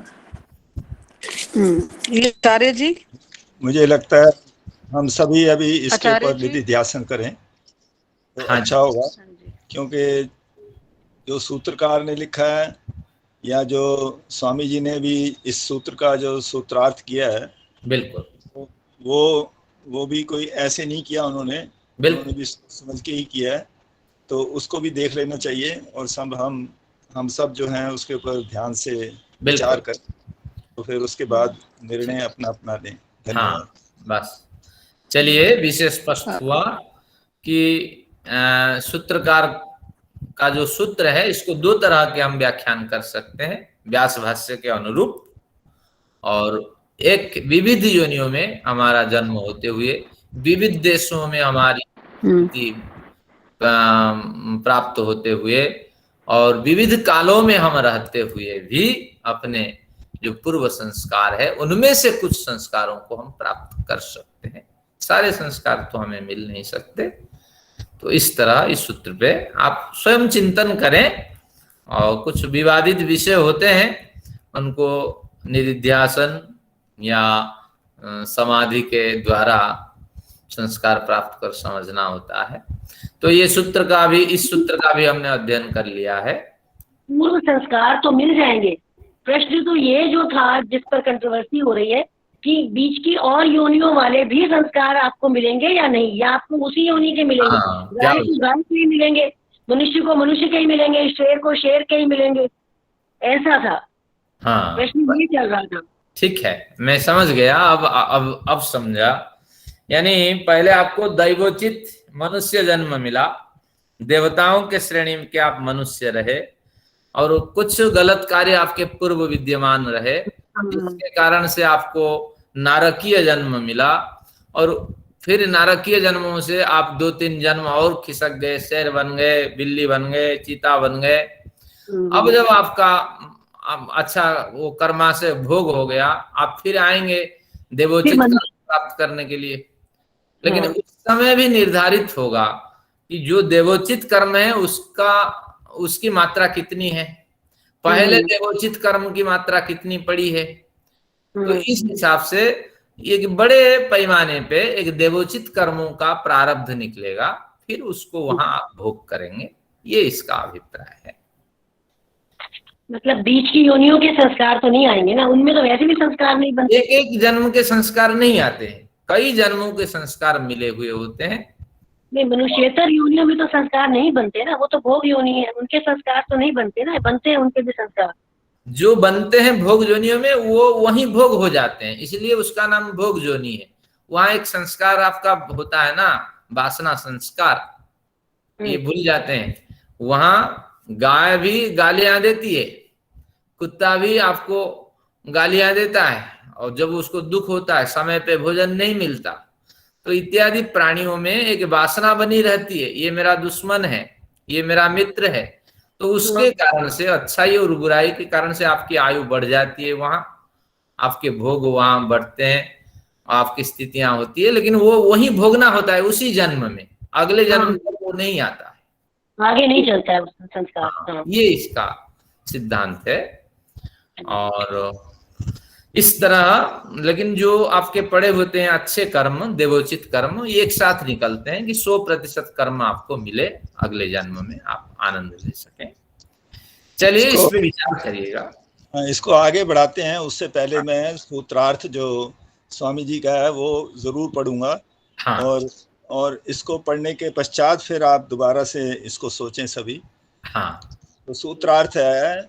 ये आचार्य जी, मुझे लगता है हम सभी अभी इसके ऊपर विधि ध्यान करें तो अच्छा होगा, क्योंकि जो सूत्रकार ने लिखा है या जो स्वामी जी ने भी इस सूत्र का जो सूत्रार्थ किया है, बिल्कुल वो भी कोई ऐसे नहीं किया उन्होंने भी समझ के ही किया है। तो उसको भी देख लेना चाहिए और सब हम सब जो हैं उसके ऊपर ध्यान से विचार करें, तो फिर उसके बाद निर्णय अपना अपना लें। धन्यवाद। बस चलिए, विषय स्पष्ट हुआ कि सूत्रकार का जो सूत्र है इसको दो तरह के हम व्याख्यान कर सकते हैं, व्यास भाष्य के अनुरूप, और एक विविध योनियों में हमारा जन्म होते हुए, विविध देशों में हमारी प्राप्त होते हुए, और विविध कालों में हम रहते हुए भी अपने जो पूर्व संस्कार है उनमें से कुछ संस्कारों को हम प्राप्त कर सकते हैं। सारे संस्कार तो हमें मिल नहीं सकते। तो इस तरह इस सूत्र पे आप स्वयं चिंतन करें, और कुछ विवादित विषय होते हैं उनको निधिध्यासन या समाधि के द्वारा संस्कार प्राप्त कर समझना होता है। तो ये सूत्र का भी, इस सूत्र का भी हमने अध्ययन कर लिया है। पूर्व संस्कार तो मिल जाएंगे। प्रश्न तो ये जो था जिस पर कंट्रोवर्सी हो रही है कि बीच की और योनियों वाले भी संस्कार आपको मिलेंगे या नहीं, या आपको उसी योनि के मिलेंगे। गाय को गाय के ही मिलेंगे, मनुष्य को मनुष्य के ही मिलेंगे, शेर को शेर के ही मिलेंगे, ऐसा था। प्रश्न ये चल रहा था। ठीक है, मैं समझ गया। अब समझा। यानी पहले आपको दैवोचित मनुष्य जन्म मिला, देवताओं के श्रेणी के आप मनुष्य रहे, और कुछ गलत कार्य आपके पूर्व विद्यमान रहे, जिसके कारण से आपको नारकीय जन्म मिला, और फिर नारकीय जन्मों से आप 2-3 जन्म और खिसक गए, शेर बन गए, बिल्ली बन गए, चीता बन गए। अब जब आपका अच्छा वो कर्मा से भोग हो गया, आप फिर आएंगे देवोचित प्राप्त करने के लिए। लेकिन उस समय भी निर्धारित होगा कि जो देवोचित कर्म है उसकी मात्रा कितनी है, पहले देवोचित कर्म की मात्रा कितनी पड़ी है। तो इस हिसाब से एक बड़े पैमाने पे एक देवोचित कर्मों का प्रारब्ध निकलेगा, फिर उसको वहां आप भोग करेंगे। ये इसका अभिप्राय है। मतलब बीच की योनियों के संस्कार तो नहीं आएंगे ना, उनमें तो वैसे भी संस्कार नहीं बनते। एक जन्म के संस्कार नहीं आते हैं, कई जन्मों के संस्कार मिले हुए होते हैं। नहीं, मनुष्येतर योनियों में तो संस्कार नहीं बनते ना, वो तो भोग योनि है, उनके संस्कार तो नहीं बनते ना, बनते हैं उनके भी संस्कार। जो बनते हैं भोग योनियों में वो वहीं भोग हो जाते हैं, इसलिए उसका नाम भोग योनि है। वहां एक संस्कार आपका होता है ना, वासना संस्कार, ये भूल जाते हैं। वहां गाय भी गालियां देती है, कुत्ता भी आपको गालियां देता है, और जब उसको दुख होता है, समय पे भोजन नहीं मिलता, तो इत्यादि प्राणियों में एक वासना बनी रहती है, ये मेरा दुश्मन है, ये मेरा मित्र है। तो उसके कारण से, अच्छाई और बुराई के कारण से आपकी आयु बढ़ जाती है, वहां आपके भोग वहां बढ़ते हैं, आपकी स्थितियां होती है, लेकिन वो वही भोगना होता है उसी जन्म में, अगले जन्म में वो नहीं आता है, आगे नहीं चलता है संस्कार। ये इसका सिद्धांत है। और इस तरह, लेकिन जो आपके पड़े होते हैं अच्छे कर्म, देवोचित कर्म, ये एक साथ निकलते हैं कि 100% कर्म आपको मिले, अगले जन्म में आप आनंद ले सकें। चलिए इस पे विचार करिएगा। इसको आगे बढ़ाते हैं। उससे पहले मैं सूत्रार्थ जो स्वामी जी का है वो जरूर पढ़ूंगा। और इसको पढ़ने के पश्चात फिर आप दोबारा से इसको सोचें सभी। तो सूत्रार्थ है,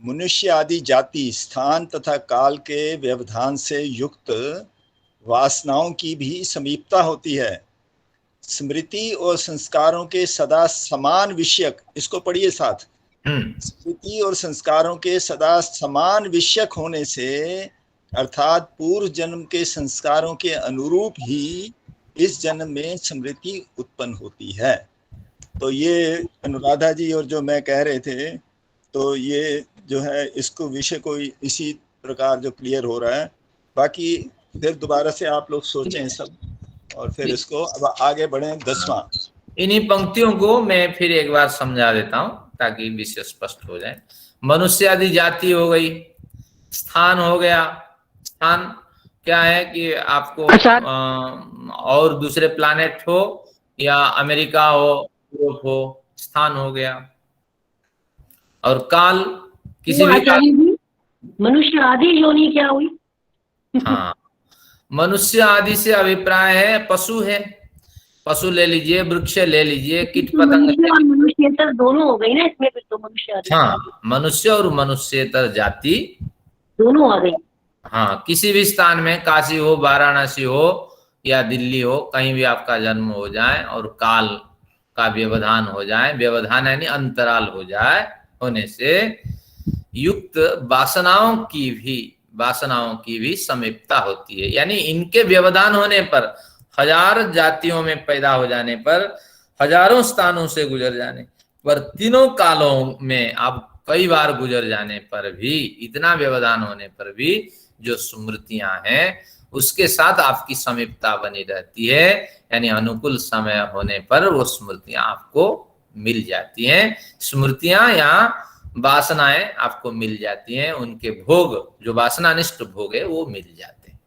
मनुष्य आदि जाति स्थान तथा काल के व्यवधान से युक्त वासनाओं की भी समीपता होती है। स्मृति और संस्कारों के सदा समान विषयक, इसको पढ़िए साथ, स्मृति और संस्कारों के सदा समान विषयक होने से, अर्थात पूर्व जन्म के संस्कारों के अनुरूप ही इस जन्म में स्मृति उत्पन्न होती है। तो ये अनुराधा जी और जो मैं कह रहे थे, तो ये जो है इसको विषय को इसी प्रकार जो क्लियर हो रहा है। बाकी फिर दोबारा से आप लोग सोचें सब, और फिर इसको अब आगे बढ़ें। 10वां, इन्हीं पंक्तियों को मैं फिर एक बार समझा देता हूं ताकि विषय स्पष्ट हो जाए। मनुष्य आदि जाति हो गई, स्थान हो गया। स्थान क्या है कि आपको और दूसरे प्लैनेट हो या अमेरिका हो, यूरोप हो, स्थान हो गया। और काल, किसी भी काल। मनुष्य आदि योनि क्या हुई? मनुष्य आदि से अभिप्राय है पशु है, पशु ले लीजिए, वृक्ष ले लीजिए, कीट पतंग, मनुष्येतर दोनों हो गई ना इसमें, फिर तो मनुष्य आदि। मनुष्य और मनुष्येतर जाति दोनों आ गई। हाँ, किसी भी स्थान में, काशी हो, वाराणसी हो या दिल्ली हो, कहीं भी आपका जन्म हो जाए और काल का व्यवधान हो जाए, व्यवधान यानी अंतराल हो जाए, होने से युक्त वासनाओं की भी समीपता होती है। यानी इनके व्यवधान होने पर, हजार जातियों में पैदा हो जाने पर, हजारों स्थानों से गुजर जाने पर, तीनों कालों में आप कई बार गुजर जाने पर भी, इतना व्यवधान होने पर भी जो स्मृतियां हैं उसके साथ आपकी समीपता बनी रहती है। यानी अनुकूल समय होने पर वो स्मृतियां आपको मिल जाती हैं। स्मृतियां या वासनाएं आपको मिल जाती हैं, उनके भोग, जो वासनानिष्ठ भोग है, वो मिल जाते हैं।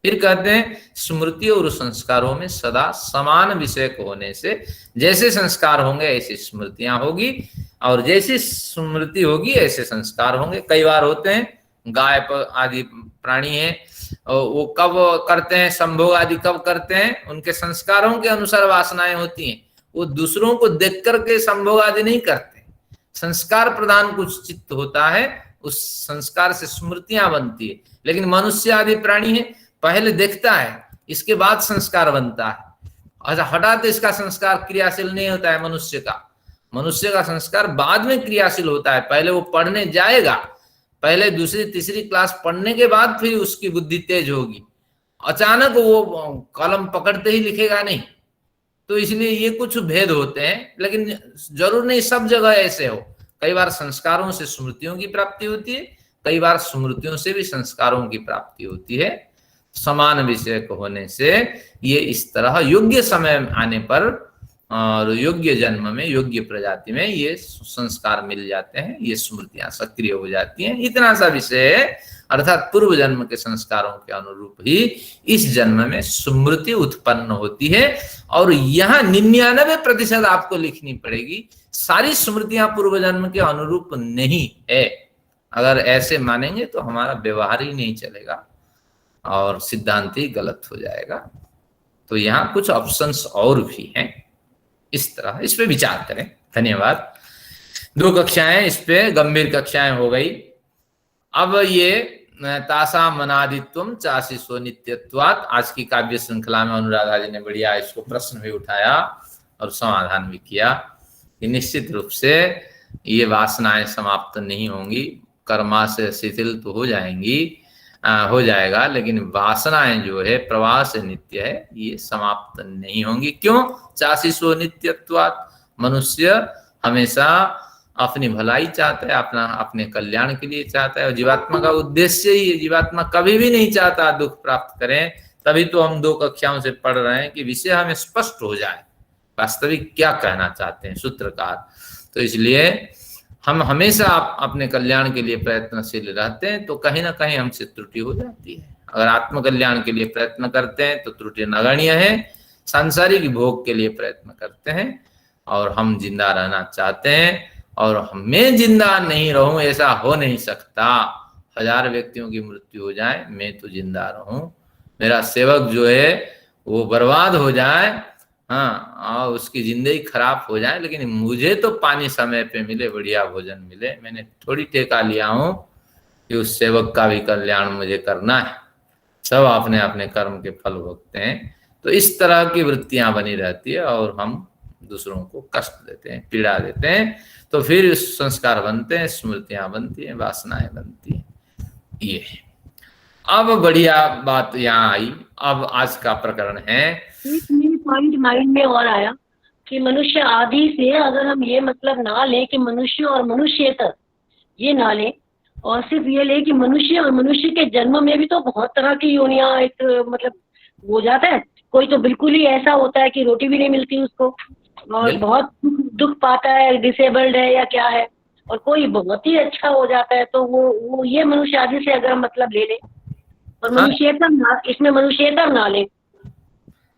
फिर कहते हैं स्मृति और संस्कारों में सदा समान विषय को होने से, जैसे संस्कार होंगे ऐसी स्मृतियां होगी, और जैसी स्मृति होगी ऐसे संस्कार होंगे। कई बार होते हैं, गाय आदि प्राणी है, वो कब करते हैं संभोग आदि, कब करते हैं, उनके संस्कारों के अनुसार वासनाएं होती हैं। वो दूसरों को देख करके संभोग आदि नहीं करते, संस्कार प्रधान कुछ चित्त होता है, उस संस्कार से स्मृतियां बनती है। लेकिन मनुष्य आदि प्राणी है, पहले देखता है, इसके बाद संस्कार बनता है। अच्छा, हठात इसका संस्कार क्रियाशील नहीं होता है। मनुष्य का संस्कार बाद में क्रियाशील होता है। पहले वो पढ़ने जाएगा, पहले दूसरी तीसरी क्लास पढ़ने के बाद फिर उसकी बुद्धि तेज होगी। अचानक वो कलम पकड़ते ही लिखेगा नहीं। तो इसलिए ये कुछ भेद होते हैं, लेकिन जरूर नहीं सब जगह ऐसे हो। कई बार संस्कारों से स्मृतियों की प्राप्ति होती है, कई बार स्मृतियों से भी संस्कारों की प्राप्ति होती है। समान विषय को होने से ये इस तरह योग्य समय आने पर और योग्य जन्म में, योग्य प्रजाति में ये संस्कार मिल जाते हैं, ये स्मृतियां सक्रिय हो जाती हैं। इतना सा विषय है, अर्थात पूर्व जन्म के संस्कारों के अनुरूप ही इस जन्म में स्मृति उत्पन्न होती है। और यहाँ 99% आपको लिखनी पड़ेगी, सारी स्मृतियां पूर्व जन्म के अनुरूप नहीं है। अगर ऐसे मानेंगे तो हमारा व्यवहार ही नहीं चलेगा और सिद्धांत ही गलत हो जाएगा। तो यहाँ कुछ ऑप्शंस और भी हैं, इस तरह इस पे विचार करें। धन्यवाद। 2 कक्षाएं इस पे गंभीर कक्षाएं हो गई। अब ये तासा मनादित्वम चाशिसो नित्यत्वात्, आज की काव्य श्रृंखला में अनुराधा जी ने बढ़िया इसको प्रश्न भी उठाया और समाधान भी किया कि निश्चित रूप से ये वासनाएं समाप्त नहीं होंगी, कर्मा से शिथिल तो हो जाएंगी, हो जाएगा, लेकिन वासनाएं जो है प्रवाह से नित्य है, ये समाप्त नहीं होंगी। क्यों? चाशिसो नित्यत्वात्, मनुष्य हमेशा अपनी भलाई चाहता है, अपने कल्याण के लिए चाहता है, और जीवात्मा का उद्देश्य ही है। जीवात्मा कभी भी नहीं चाहता दुख प्राप्त करें। तभी तो हम 2 कक्षाओं से पढ़ रहे हैं कि विषय हमें स्पष्ट हो जाए, वास्तविक क्या कहना चाहते हैं सूत्रकार। तो इसलिए हम हमेशा अपने कल्याण के लिए प्रयत्नशील रहते हैं, तो कहीं ना कहीं हमसे त्रुटि हो जाती है। अगर आत्म कल्याण के लिए प्रयत्न करते हैं तो त्रुटि नगण्य है। सांसारिक भोग के लिए प्रयत्न करते हैं और हम जिंदा रहना चाहते हैं, और मैं जिंदा नहीं रहूं ऐसा हो नहीं सकता। 1000 व्यक्तियों की मृत्यु हो जाए, मैं तो जिंदा रहूं, मेरा सेवक जो है वो बर्बाद हो जाए, हाँ, और उसकी जिंदगी खराब हो जाए, लेकिन मुझे तो पानी समय पे मिले, बढ़िया भोजन मिले। मैंने थोड़ी ठेका लिया हूं कि उस सेवक का भी कल्याण मुझे करना है। सब अपने अपने कर्म के फल भोगते हैं। तो इस तरह की वृत्तियां बनी रहती है और हम दूसरों को कष्ट देते हैं, पीड़ा देते हैं। तो फिर संस्कार बनते हैं, स्मृतियां बनती हैं, वासनाएं बनती हैं। ये है। अब बढ़िया बात यहाँ आई। अब आज का प्रकरण है, मेरे पॉइंट माइंड में और आया कि मनुष्य आदि से अगर हम ये मतलब ना लें कि मनुष्य और मनुष्येतर, ये ना लें, और सिर्फ ये ले कि मनुष्य और मनुष्य के जन्म में भी तो बहुत तरह की योनियां एक मतलब हो जाता है। कोई तो बिल्कुल ही ऐसा होता है कि रोटी भी नहीं मिलती उसको, और बहुत दुख पाता है, डिसेबल्ड है या क्या है, और कोई बहुत ही अच्छा हो जाता है। तो वो ये मनुष्य आदि से अगर मतलब ले ले, और मनुष्येतर ना, इसमें मनुष्येतर ना ले,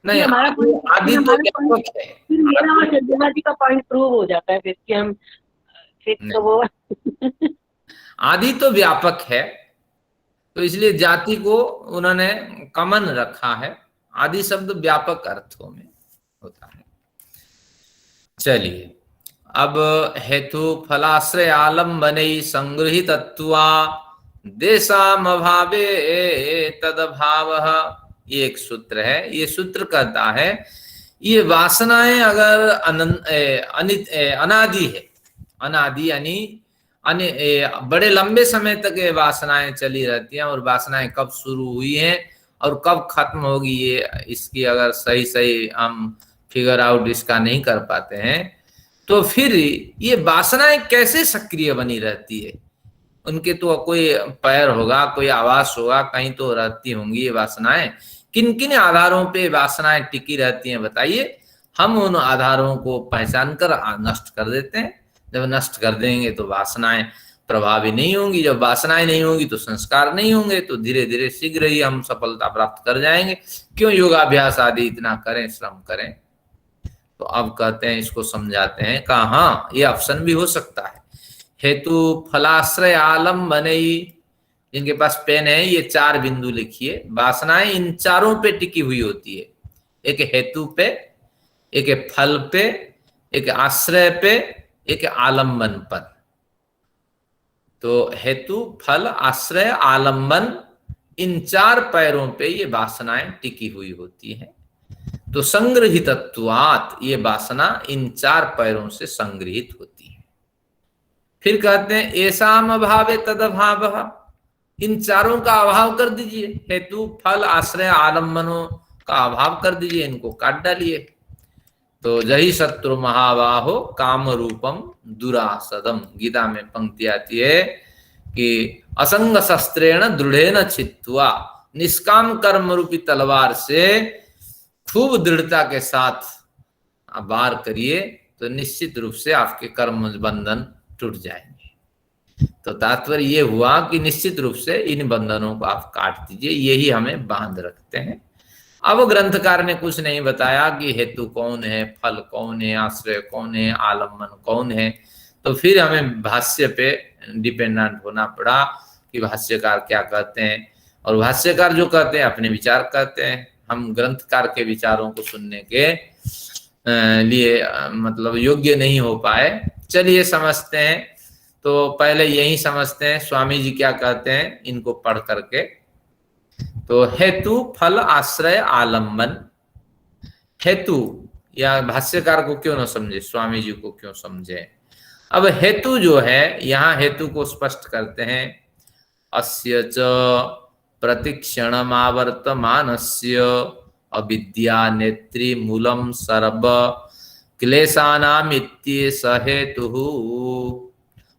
नहीं, हमारा आदि तो व्यापक है। फिर मेरा और चंद्रमा जी का पॉइंट प्रूव हो जाता है फिर कि हम फिर तो वो आदि तो व्यापक है, तो इसलिए जाति को उन्होंने कॉमन रखा है। आदि शब्द व्यापक अर्थों में होता है। चलिए, अब हेतु फलाश्रय आलम्बने संगृहीतत्वा देशाम अभावे तदभावः, ये एक सूत्र है। ये सूत्र कहता है ये वासनाएं अगर अनादि है, अनादि यानी बड़े लंबे समय तक ये वासनाएं चली रहती हैं, और वासनाएं कब शुरू हुई हैं और कब खत्म होगी, ये इसकी अगर सही सही हम फिगर आउट इसका नहीं कर पाते हैं, तो फिर ये वासनाएं कैसे सक्रिय बनी रहती है। उनके तो कोई पैर होगा, कोई आवास होगा, कहीं तो रहती होंगी ये वासनाएं। किन किन आधारों पे वासनाएं टिकी रहती हैं बताइए। हम उन आधारों को पहचान कर नष्ट कर देते हैं। जब नष्ट कर देंगे तो वासनाएं प्रभावी नहीं होंगी, जब वासनाएं नहीं होंगी तो संस्कार नहीं होंगे, तो धीरे धीरे शीघ्र ही हम सफलता प्राप्त कर जाएंगे। क्यों योगाभ्यास आदि इतना करें, श्रम करें। तो अब कहते हैं, इसको समझाते हैं, कहा हाँ ये ऑप्शन भी हो सकता है। हेतु फलाश्रय आलम्बनई, जिनके पास पेन है ये 4 बिंदु लिखिए। वासनाएं इन चारों पे टिकी हुई होती है, एक हेतु पे, एक फल पे, एक आश्रय पे, एक आलंबन पर। तो हेतु, फल, आश्रय, आलंबन, इन 4 पैरों पे ये वासनाएं टिकी हुई होती है। तो संग्रहितत्वात् ये वासना इन 4 पैरों से संग्रहित होती है। फिर कहते हैं एसाम अभावे तदभावः, इन चारों का अभाव कर दीजिए। हेतु, फल, आश्रय, आलंबनों का अभाव कर दीजिए, इनको काट डालिए। तो जही शत्रु महाबाहो काम रूपम दुरासदम, गीता में पंक्ति आती है कि असंग शस्त्रेण दृढ़ेन छित्त्वा, निष्काम कर्म रूपी तलवार से खूब दृढ़ता के साथ आप वार करिए तो निश्चित रूप से आपके कर्म बंधन टूट जाएंगे। तो तात्पर्य ये हुआ कि निश्चित रूप से इन बंधनों को आप काट दीजिए, यही हमें बांध रखते हैं। अब ग्रंथकार ने कुछ नहीं बताया कि हेतु कौन है, फल कौन है, आश्रय कौन है, आलम्बन कौन है। तो फिर हमें भाष्य पे डिपेंडेंट होना पड़ा कि भाष्यकार क्या कहते हैं, और भाष्यकार जो कहते हैं अपने विचार कहते हैं। हम ग्रंथकार के विचारों को सुनने के लिए मतलब योग्य नहीं हो पाए। चलिए समझते हैं। तो पहले यही समझते हैं स्वामी जी क्या कहते हैं, इनको पढ़ करके। तो हेतु, फल, आश्रय, आलंबन। हेतु या भाष्यकार को क्यों न समझे, स्वामी जी को क्यों समझे। अब हेतु जो है, यहाँ हेतु को स्पष्ट करते हैं। अस्य च प्रतिक्षणमावर्तमानस्य अविद्या नेत्री मूलम सर्व क्लेशानाम इत्येष हेतुः।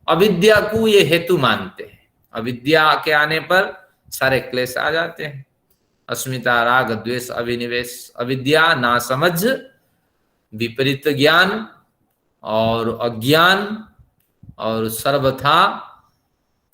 अविद्या को ये हेतु मानते हैं। अविद्या के आने पर सारे क्लेश आ जाते हैं। अस्मिता, राग, द्वेष, अभिनिवेश। अविद्या ना समझ, विपरीत ज्ञान और अज्ञान, और सर्वथा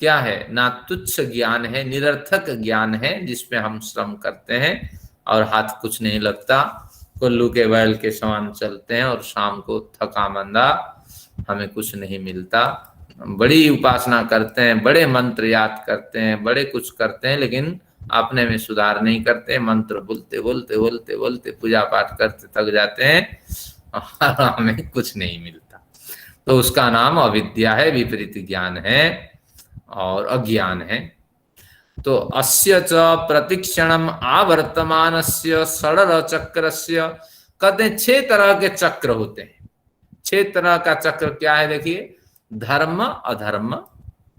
क्या है, ना तुच्छ ज्ञान है, निरर्थक ज्ञान है, जिसपे हम श्रम करते हैं और हाथ कुछ नहीं लगता, कुल्लू के बैल के समान चलते हैं और शाम को थका मंदा, हमें कुछ नहीं मिलता। बड़ी उपासना करते हैं, बड़े मंत्र याद करते हैं, बड़े कुछ करते हैं, लेकिन अपने में सुधार नहीं करते। मंत्र बोलते बोलते बोलते बोलते पूजा पाठ करते थक जाते हैं और हमें कुछ नहीं मिलता। तो उसका नाम अविद्या है, विपरीत ज्ञान है और अज्ञान है। तो अस्य च प्रतिक्षणम आवर्तमानस्य षडर चक्रस्य, कहते हैं 6 तरह के चक्र होते हैं। 6 तरह का चक्र क्या है देखिए। धर्म, अधर्म,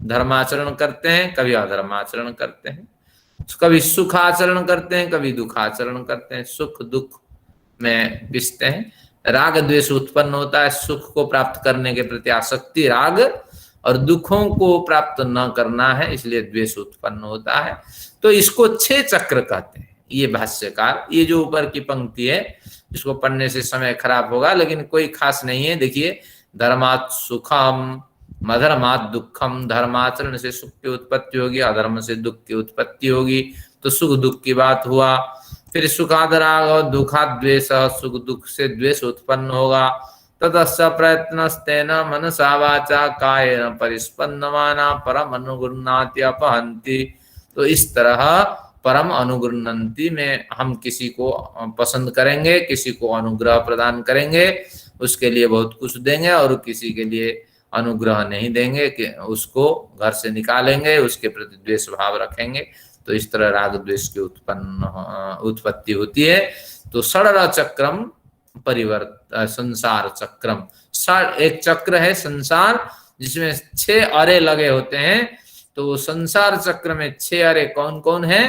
धर्माचरण करते हैं, कभी अधर्माचरण करते हैं, कभी सुखाचरण करते हैं, कभी दुखाचरण करते हैं, सुख दुख में पिसते हैं। राग द्वेष उत्पन्न होता है, सुख को प्राप्त करने के प्रति आसक्ति राग, और दुखों को प्राप्त न करना है इसलिए द्वेष उत्पन्न होता है। तो इसको 6 चक्र कहते हैं। ये भाष्यकार, ये जो ऊपर की पंक्ति है इसको पढ़ने से समय खराब होगा, लेकिन कोई खास नहीं है। देखिए, धर्मात् सुखम, अधर्मात् दुखम। धर्माचरण से सुख की उत्पत्ति होगी, अधर्म से दुख की उत्पत्ति होगी। तो सुख दुख की बात हुआ। फिर सुखाद राग और दुखाद द्वेष, सुख दुख से द्वेष उत्पन्न होगा। ततस्य प्रयत्नस्तेन मनसा वाचा कायेन परिस्पन्दमाना परम अनुगृह्णाति अपहन्ति। तो इस तरह परम अनुगृह्णन्ति में हम किसी को पसंद करेंगे, किसी को अनुग्रह प्रदान करेंगे, उसके लिए बहुत कुछ देंगे, और किसी के लिए अनुग्रह नहीं देंगे कि उसको घर से निकालेंगे, उसके प्रति द्वेष भाव रखेंगे, तो इस तरह राग द्वेष की उत्पत्ति होती है। तो षड चक्रम संसार चक्रम, एक चक्र है संसार जिसमें 6 अरे लगे होते हैं। तो संसार चक्र में 6 अरे कौन कौन है?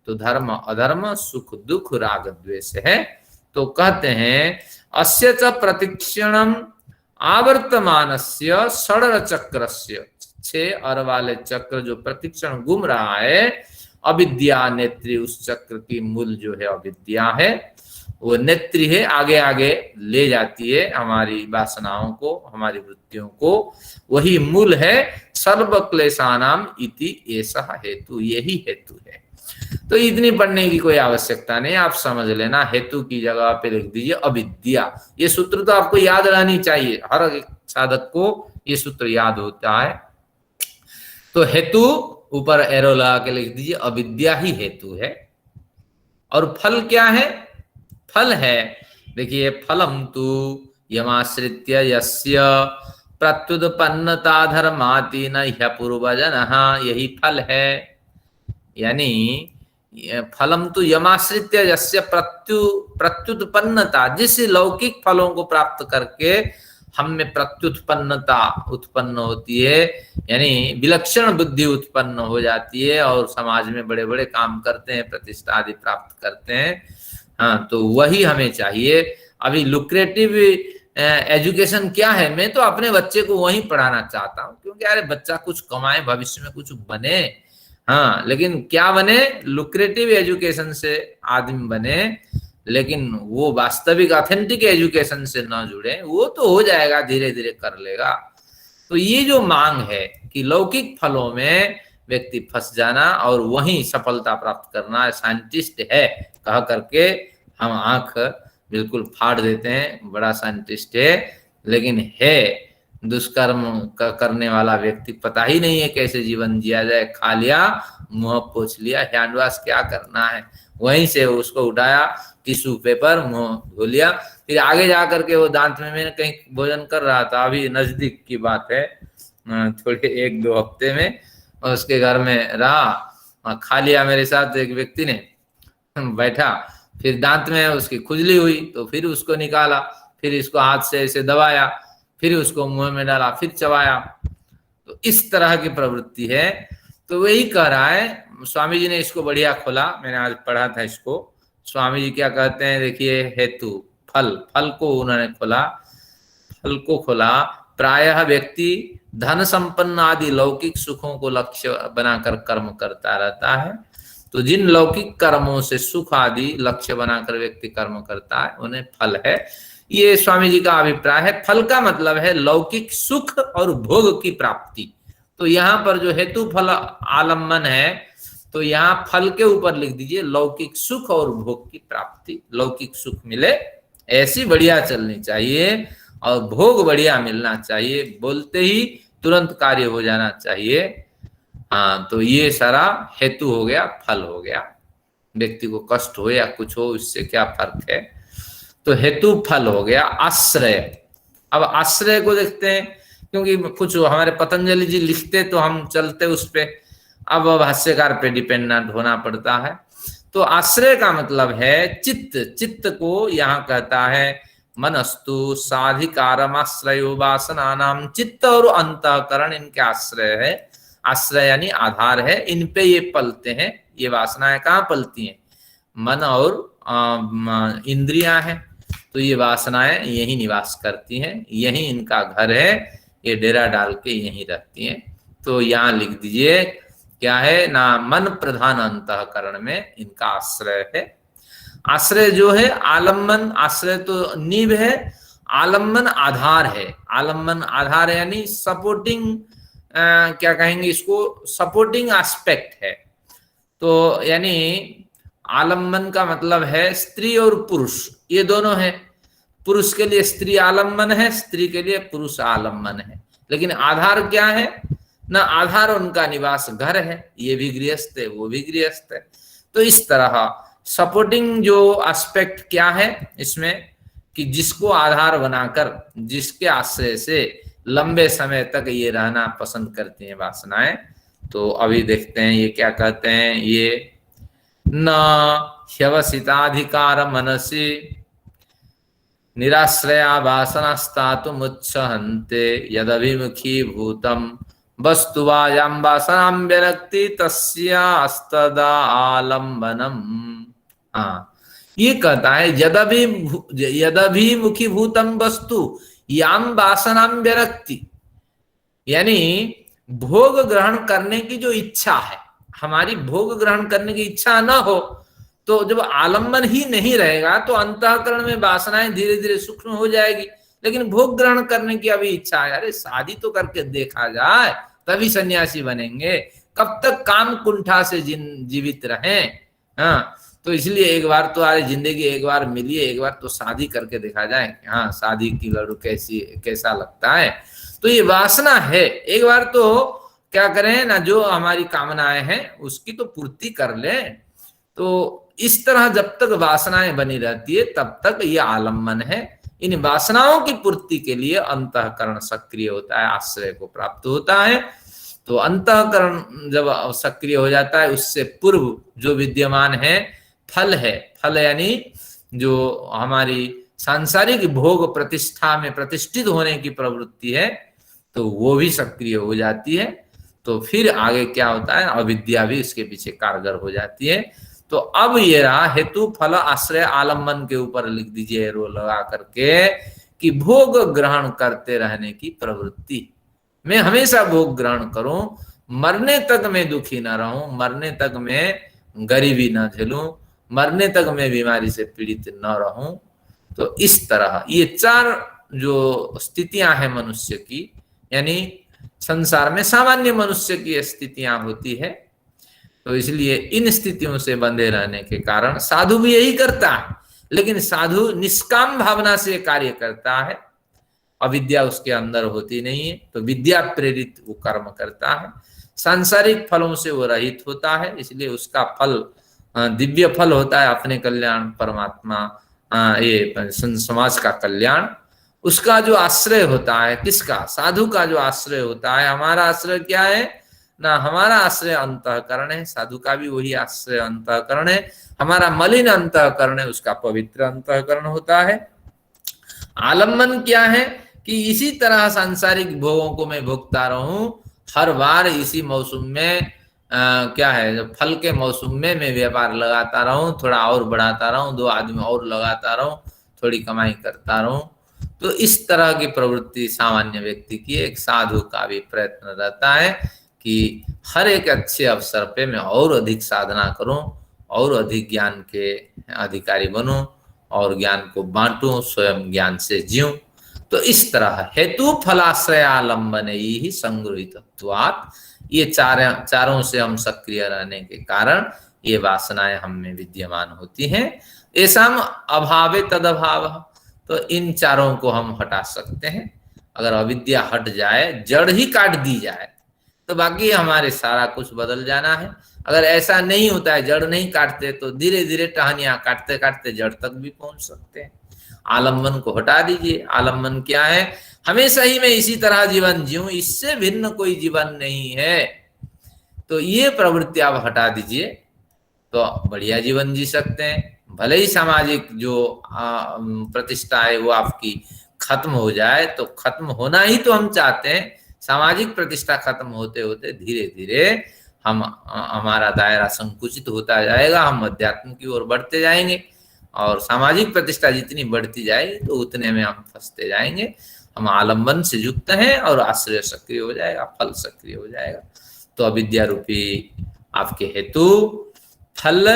तो धर्म अधर्म सुख दुख राग द्वेष है। तो कहते हैं अस्य च प्रतिक्षणम आवर्तमानस्य षड चक्रस्य, 6 अर वाले चक्र जो प्रतिक्षण घूम रहा है, अविद्या नेत्री, उस चक्र की मूल जो है अविद्या है, वो नेत्री है, आगे आगे ले जाती है हमारी वासनाओं को, हमारी वृत्तियों को, वही मूल है। सर्व क्लेशानाम इति ऐसा हेतु, यही हेतु है। तो इतनी पढ़ने की कोई आवश्यकता नहीं, आप समझ लेना। हेतु की जगह पे लिख दीजिए अविद्या। ये सूत्र तो आपको याद रहनी चाहिए, हर एक साधक को ये सूत्र याद होता है। तो हेतु ऊपर एरो लगा के लिख दीजिए, अविद्या ही हेतु है। और फल क्या है? फल है, देखिए, फलम तु यमाश्रित्य यस्य प्रत्युत्पन्नता धर्माति न ह्यपूर्वजनः, यही फल है। यानी फलम तु यमाश्रित्य यस्य प्रत्युत्पन्नता, जिस लौकिक फलों को प्राप्त करके हम में प्रत्युत्पन्नता उत्पन्न होती है, यानी विलक्षण बुद्धि उत्पन्न हो जाती है और समाज में बड़े बड़े काम करते हैं, प्रतिष्ठा आदि प्राप्त करते हैं। हाँ, तो वही हमें चाहिए। अभी लुक्रेटिव एजुकेशन क्या है? मैं तो अपने बच्चे को वही पढ़ाना चाहता हूँ, क्योंकि अरे बच्चा कुछ कमाए, भविष्य में कुछ बने। हाँ, लेकिन क्या बने? लुक्रेटिव एजुकेशन से आदमी बने, लेकिन वो वास्तविक ऑथेंटिक एजुकेशन से ना जुड़े। वो तो हो जाएगा, धीरे धीरे कर लेगा। तो ये जो मांग है कि लौकिक फलों में व्यक्ति फंस जाना और वहीं सफलता प्राप्त करना, साइंटिस्ट है कह करके हम आंख बिल्कुल फाड़ देते हैं, बड़ा साइंटिस्ट है, लेकिन है दुष्कर्म करने वाला व्यक्ति, पता ही नहीं है कैसे जीवन जिया जाए। खा लिया, मुंह पोंछ लिया, हैंड वॉश क्या करना है, वहीं से उसको उठाया, टिश्यू पेपर, मुंह धो लिया, फिर आगे जा करके वो दांत में, मैंने कहीं भोजन कर रहा था, अभी नजदीक की बात है, थोड़े 1-2 हफ्ते में, उसके घर में रहा, खा लिया मेरे साथ एक व्यक्ति ने, बैठा, फिर दांत में उसकी खुजली हुई तो फिर उसको निकाला, फिर इसको हाथ से ऐसे दबाया, फिर उसको मुंह में डाला, फिर चबाया। तो इस तरह की प्रवृत्ति है। तो वही कह रहा है, स्वामी जी ने इसको बढ़िया खोला, मैंने आज पढ़ा था इसको। स्वामी जी क्या कहते हैं, देखिए, हेतु फल को उन्होंने खोला। फल को खोला, प्रायः व्यक्ति धन संपन्न आदि लौकिक सुखों को लक्ष्य बनाकर कर्म करता रहता है। तो जिन लौकिक कर्मों से सुख आदि लक्ष्य बनाकर व्यक्ति कर्म करता है, उन्हें फल है। ये स्वामी जी का अभिप्राय है। फल का मतलब है लौकिक सुख और भोग की प्राप्ति। तो यहाँ पर जो हेतु फल आलम्बन है, तो यहाँ फल के ऊपर लिख दीजिए लौकिक सुख और भोग की प्राप्ति। लौकिक सुख मिले ऐसी बढ़िया चलनी चाहिए और भोग बढ़िया मिलना चाहिए, बोलते ही तुरंत कार्य हो जाना चाहिए। हाँ, तो ये सारा हेतु हो गया, फल हो गया। व्यक्ति को कष्ट हो या कुछ हो, इससे क्या फर्क है। तो हेतु फल हो गया। आश्रय, अब आश्रय को देखते हैं, क्योंकि कुछ हमारे पतंजलि जी लिखते तो हम चलते उस पे, अब भाष्यकार पे डिपेंडेंट होना पड़ता है। तो आश्रय का मतलब है चित्त। चित्त को यहाँ कहता है मनस्तु साधिकारम आश्रयो वासनानाम, चित्त और अंतःकरण इनके आश्रय है। आश्रय यानी आधार है, इन पे ये पलते हैं। ये वासनाएं कहाँ पलती हैं? मन और इंद्रियां हैं। तो ये वासनाएं यही निवास करती हैं, यही इनका घर है, ये डेरा डाल के यही रहती हैं। तो यहाँ लिख दीजिए क्या है ना, मन प्रधान अंतःकरण में इनका आश्रय है। आश्रय जो है आलम्बन, आश्रय तो नींव है, आलम्बन आधार है। आलम्बन आधार यानी सपोर्टिंग, क्या कहेंगे इसको, सपोर्टिंग एस्पेक्ट है। तो यानी आलम्बन का मतलब है स्त्री और पुरुष, ये दोनों है। पुरुष के लिए स्त्री आलम्बन है, स्त्री के लिए पुरुष आलम्बन है। लेकिन आधार क्या है ना, आधार उनका निवास घर है, ये भी गृहस्थ है, वो भी गृहस्थ है। तो इस तरह सपोर्टिंग जो एस्पेक्ट क्या है इसमें, कि जिसको आधार बनाकर, जिसके आश्रय से लंबे समय तक ये रहना पसंद करती हैं वासनाएं। तो अभी देखते हैं ये क्या कहते हैं, ये न ह्यवसिताधिकार मनसि निराश्रया वासनास्तातुमुच्छहन्ते यदभिमुखी भूतम वस्तु वायां वासनां व्यनक्ति तस्यास्तदा आलम्बनम। हाँ, ये कहता है यदभिमुखी भूतम वस्तु याम वासनां व्यनक्ति, यानी भोग ग्रहण करने की जो इच्छा है, हमारी भोग ग्रहण करने की इच्छा न हो तो जब आलम्बन ही नहीं रहेगा तो अंतःकरण में वासनाएं धीरे धीरे सूक्ष्म हो जाएगी। लेकिन भोग ग्रहण करने की अभी इच्छा है, अरे शादी तो करके देखा जाए तभी सन्यासी बनेंगे, कब तक काम कुंठा से जीवित रहें। हाँ, तो इसलिए एक बार तो आए जिंदगी, एक बार मिलिए, एक बार तो शादी करके देखा जाए, हाँ शादी की लड़ू कैसा लगता है। तो ये वासना है, एक बार तो क्या करें ना, जो हमारी कामनाएं हैं उसकी तो पूर्ति कर लें। तो इस तरह जब तक वासनाएं बनी रहती है तब तक ये आलम्बन है। इन वासनाओं की पूर्ति के लिए अंतःकरण सक्रिय होता है, आश्रय को प्राप्त होता है। तो अंतःकरण जब सक्रिय हो जाता है, उससे पूर्व जो विद्यमान है फल है, फल यानी जो हमारी सांसारिक भोग प्रतिष्ठा में प्रतिष्ठित होने की प्रवृत्ति है, तो वो भी सक्रिय हो जाती है। तो फिर आगे क्या होता है, अविद्या भी इसके पीछे कारगर हो जाती है। तो अब ये रहा हेतु फल आश्रय आलम्बन के ऊपर लिख दीजिए एरो लगा करके कि भोग ग्रहण करते रहने की प्रवृत्ति। मैं हमेशा भोग ग्रहण करूं, मरने तक मैं दुखी ना रहूं, मरने तक मैं गरीबी ना झेलूं, मरने तक मैं बीमारी से पीड़ित न रहूं। तो इस तरह ये चार जो स्थितियां हैं मनुष्य की, यानी संसार में सामान्य मनुष्य की स्थितियां होती है। तो इसलिए इन स्थितियों से बंधे रहने के कारण साधु भी यही करता है, लेकिन साधु निष्काम भावना से कार्य करता है, अविद्या उसके अंदर होती नहीं है, तो विद्या प्रेरित वो कर्म करता है, सांसारिक फलों से वो रहित होता है, इसलिए उसका फल दिव्य फल होता है, अपने कल्याण, परमात्मा, ये समाज का कल्याण। उसका जो आश्रय होता है, किसका, साधु का जो आश्रय होता है, हमारा आश्रय क्या है ना, हमारा आश्रय अंतःकरण है, साधु का भी वही आश्रय अंतःकरण है। हमारा मलिन अंतःकरण है, उसका पवित्र अंतःकरण होता है। आलम्बन क्या है कि इसी तरह सांसारिक भोगों को मैं भोगता रहूं, हर बार इसी मौसम में क्या है, फल के मौसम में मैं व्यापार लगाता रहूं, थोड़ा और बढ़ाता रहूं, 2 आदमी और लगाता रहूं, थोड़ी कमाई करता रहूं। तो इस तरह की प्रवृत्ति सामान्य व्यक्ति की, एक साधु का भी प्रयत्न रहता है कि हर एक अच्छे अवसर पे मैं और अधिक साधना करूं, और अधिक ज्ञान के अधिकारी बनूं, और ज्ञान को बांटूं, स्वयं ज्ञान से जीऊं। तो इस तरह हेतु फलाश्रय आलम्बन ही संगृहीतत्वात्, ये चारों से हम सक्रिय रहने के कारण ये वासनाएं हम में विद्यमान होती हैं। ऐसाम अभावे तद अभाव, तो इन चारों को हम हटा सकते हैं। अगर अविद्या हट जाए, जड़ ही काट दी जाए, तो बाकी हमारे सारा कुछ बदल जाना है। अगर ऐसा नहीं होता है, जड़ नहीं काटते, तो धीरे धीरे टहनियां काटते काटते जड़ तक भी पहुंच सकते हैं। आलम्बन को हटा दीजिए। आलम्बन क्या है, हमेशा ही मैं इसी तरह जीवन जीऊं, इससे भिन्न कोई जीवन नहीं है, तो ये प्रवृत्ति आप हटा दीजिए तो बढ़िया जीवन जी सकते हैं। भले ही सामाजिक जो प्रतिष्ठा है वो आपकी खत्म हो जाए, तो खत्म होना ही तो हम चाहते हैं। सामाजिक प्रतिष्ठा खत्म होते होते धीरे धीरे हमारा दायरा संकुचित होता जाएगा, हम अध्यात्म की ओर बढ़ते जाएंगे, और सामाजिक प्रतिष्ठा जितनी बढ़ती जाएगी तो उतने में हम फंसते जाएंगे। हम आलम्बन से युक्त हैं और आश्रय सक्रिय हो जाएगा, फल सक्रिय हो जाएगा। तो अविद्या रूपी आपके हेतु फल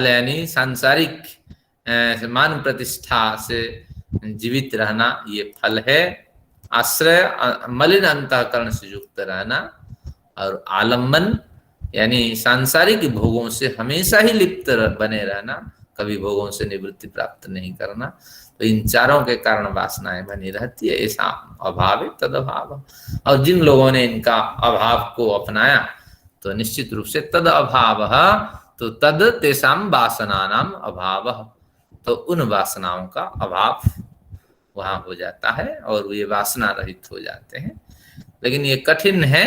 यानी सांसारिक मान प्रतिष्ठा से जीवित रहना, ये फल है। आश्रय मलिन अंतःकरण से युक्त रहना, और आलम्बन यानी सांसारिक भोगों से हमेशा ही लिप्त बने रहना, कभी भोगों से निवृत्ति प्राप्त नहीं करना। तो इन चारों के कारण वासनाएं बनी रहती है। ऐसा अभाव है तद अभाव, और जिन लोगों ने इनका अभाव को अपनाया तो निश्चित रूप से तद अभाव, तो तद तेसाम वासनानाम अभाव, तो उन वासनाओं का अभाव वहां हो जाता है और ये वासना रहित हो जाते हैं। लेकिन ये कठिन है,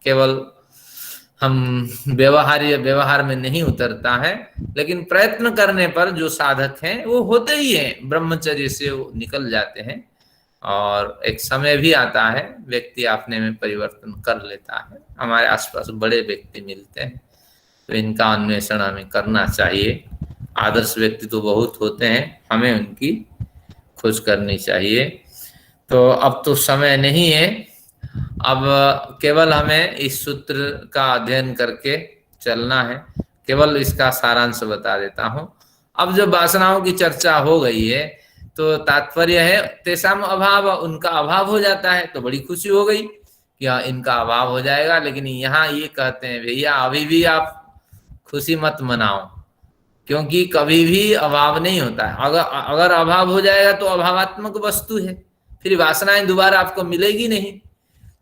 केवल हम व्यवहार में नहीं उतरता है, लेकिन प्रयत्न करने पर जो साधक हैं वो होते ही हैं, ब्रह्मचर्य से वो निकल जाते हैं और एक समय भी आता है व्यक्ति अपने में परिवर्तन कर लेता है। हमारे आसपास बड़े व्यक्ति मिलते हैं, तो इनका अन्वेषण हमें करना चाहिए। आदर्श व्यक्ति तो बहुत होते हैं, हमें उनकी खोज करनी चाहिए। तो अब तो समय नहीं है, अब केवल हमें इस सूत्र का अध्ययन करके चलना है। केवल इसका सारांश बता देता हूं। अब जब वासनाओं की चर्चा हो गई है तो तात्पर्य है तेसाम अभाव, उनका अभाव हो जाता है, तो बड़ी खुशी हो गई कि हाँ इनका अभाव हो जाएगा। लेकिन यहाँ ये कहते हैं भैया अभी भी आप खुशी मत मनाओ, क्योंकि कभी भी अभाव नहीं होता है। अगर अभाव हो जाएगा तो अभावात्मक वस्तु है, फिर वासनाएं दोबारा आपको मिलेगी नहीं।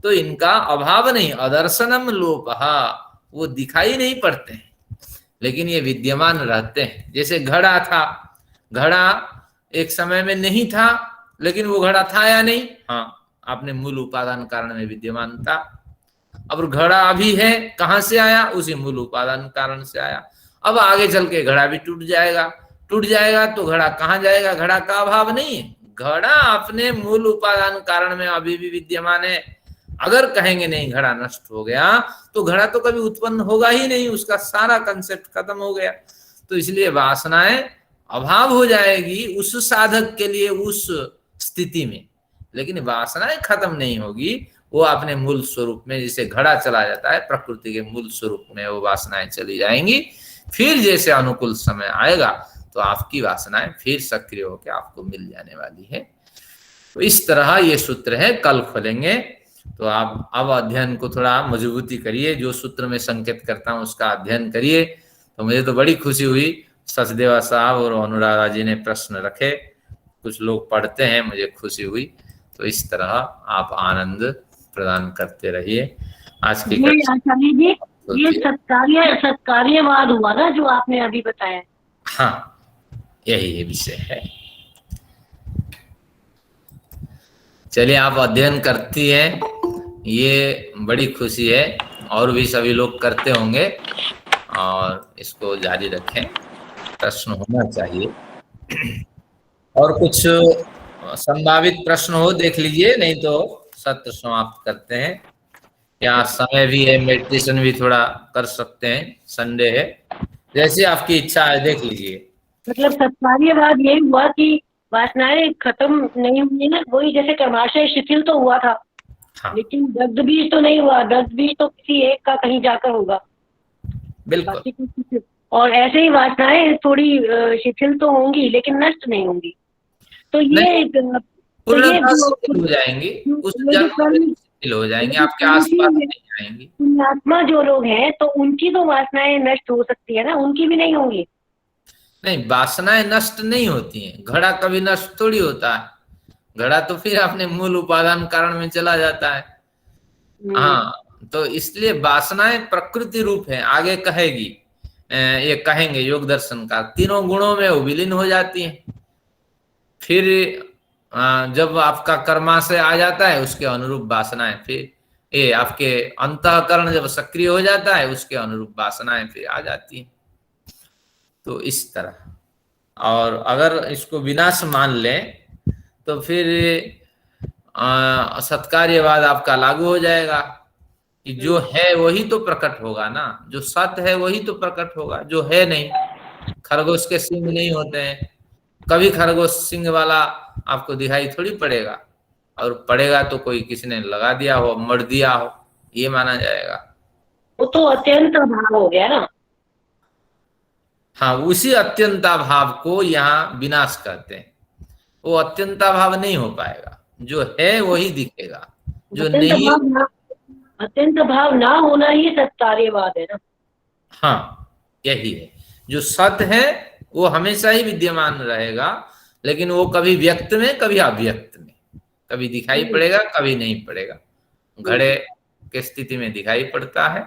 तो इनका अभाव नहीं, अदर्शनम लोपहा, वो दिखाई नहीं पड़ते हैं लेकिन ये विद्यमान रहते हैं। जैसे घड़ा था, घड़ा एक समय में नहीं था, लेकिन वो घड़ा था या नहीं? हाँ, आपने मूल उपादान कारण में विद्यमान था। अब घड़ा अभी है, कहां से आया? उसी मूल उपादान कारण से आया। अब आगे चल के घड़ा भी टूट जाएगा, टूट जाएगा तो घड़ा कहाँ जाएगा? घड़ा का अभाव नहीं है, घड़ा अपने मूल उपादान कारण में अभी भी विद्यमान है। अगर कहेंगे नहीं घड़ा नष्ट हो गया, तो घड़ा तो कभी उत्पन्न होगा ही नहीं, उसका सारा कंसेप्ट खत्म हो गया। तो इसलिए वासनाएं अभाव हो जाएगी उस साधक के लिए उस स्थिति में, लेकिन वासनाएं खत्म नहीं होगी। वो अपने मूल स्वरूप में, जैसे घड़ा चला जाता है प्रकृति के मूल स्वरूप में, वो वासनाएं चली जाएंगी। फिर जैसे अनुकूल समय आएगा तो आपकी वासनाएं फिर सक्रिय होकर आपको मिल जाने वाली है। तो इस तरह ये सूत्र है, कल खोलेंगे। तो आप अब अध्ययन को थोड़ा मजबूती करिए, जो सूत्र में संकेत करता हूं उसका अध्ययन करिए। तो मुझे तो बड़ी खुशी हुई, सचदेवा साहब और अनुराधा जी ने प्रश्न रखे, कुछ लोग पढ़ते हैं, मुझे खुशी हुई। तो इस तरह आप आनंद प्रदान करते रहिए। आज की आचार्य जी, ये सत्कार्यवाद हुआ ना जो आपने अभी बताया? हाँ, यही विषय है। चलिए, आप अध्ययन करती हैं, ये बड़ी खुशी है, और भी सभी लोग करते होंगे, और इसको जारी रखें। प्रश्न होना चाहिए, और कुछ संभावित प्रश्न हो देख लीजिए, नहीं तो सत्र समाप्त करते हैं। यहाँ समय भी है, मेडिटेशन भी थोड़ा कर सकते हैं, संडे है, जैसी आपकी इच्छा है देख लीजिए। मतलब सत्कार्यवाद ये हुआ कि वासनाएं खत्म नहीं हुई ना, वही जैसे कर्माशय शिथिल तो हुआ था। हाँ। लेकिन दग्ध बीज तो नहीं हुआ, दग्ध बीज तो किसी एक का कहीं जाकर होगा। बिल्कुल। और ऐसे ही वासनाएं थोड़ी शिथिल तो होंगी लेकिन नष्ट नहीं होंगी। तो ये हो जाएंगी, उस जगह हो जाएंगे, आपके आसपास नहीं आएंगी। पुण्यात्मा जो लोग हैं तो उनकी तो वासनाएं नष्ट हो सकती है ना, उनकी भी नहीं होंगी? नहीं, वासनाएं नष्ट नहीं होती हैं, घड़ा कभी नष्ट थोड़ी होता है। घड़ा तो फिर अपने मूल उपादान कारण में चला जाता है। हाँ, तो इसलिए वासनाएं प्रकृति रूप है। आगे कहेगी, ये कहेंगे योग दर्शन का, तीनों गुणों में वो विलीन हो जाती हैं। फिर जब आपका कर्माशय आ जाता है, उसके अनुरूप वासनाएं फिर, ये आपके अंतःकरण जब सक्रिय हो जाता है, उसके अनुरूप वासनाएं फिर आ जाती हैं। तो इस तरह, और अगर इसको विनाश मान लें तो फिर सत्कार्यवाद आपका लागू हो जाएगा कि जो है वही तो प्रकट होगा ना, जो सत्य है वही तो प्रकट होगा, जो है नहीं। खरगोश के सिंग नहीं होते हैं, कभी खरगोश सिंग वाला आपको दिखाई थोड़ी पड़ेगा, और पड़ेगा तो कोई किसी ने लगा दिया हो, मर दिया हो, ये माना जाएगा। वो तो अत्यंत भाव हो गया ना। हाँ, उसी अत्यंताभाव को यहाँ विनाश कहते हैं। वो अत्यंताभाव नहीं हो पाएगा, जो है वही दिखेगा, जो नहीं। अत्यंत भाव ना होना ही सत्कार्यवाद है ना। हाँ, यही है, जो सत्य है वो हमेशा ही विद्यमान रहेगा, लेकिन वो कभी व्यक्त में कभी अव्यक्त में, कभी दिखाई पड़ेगा कभी नहीं पड़ेगा। घड़े के स्थिति में दिखाई पड़ता है।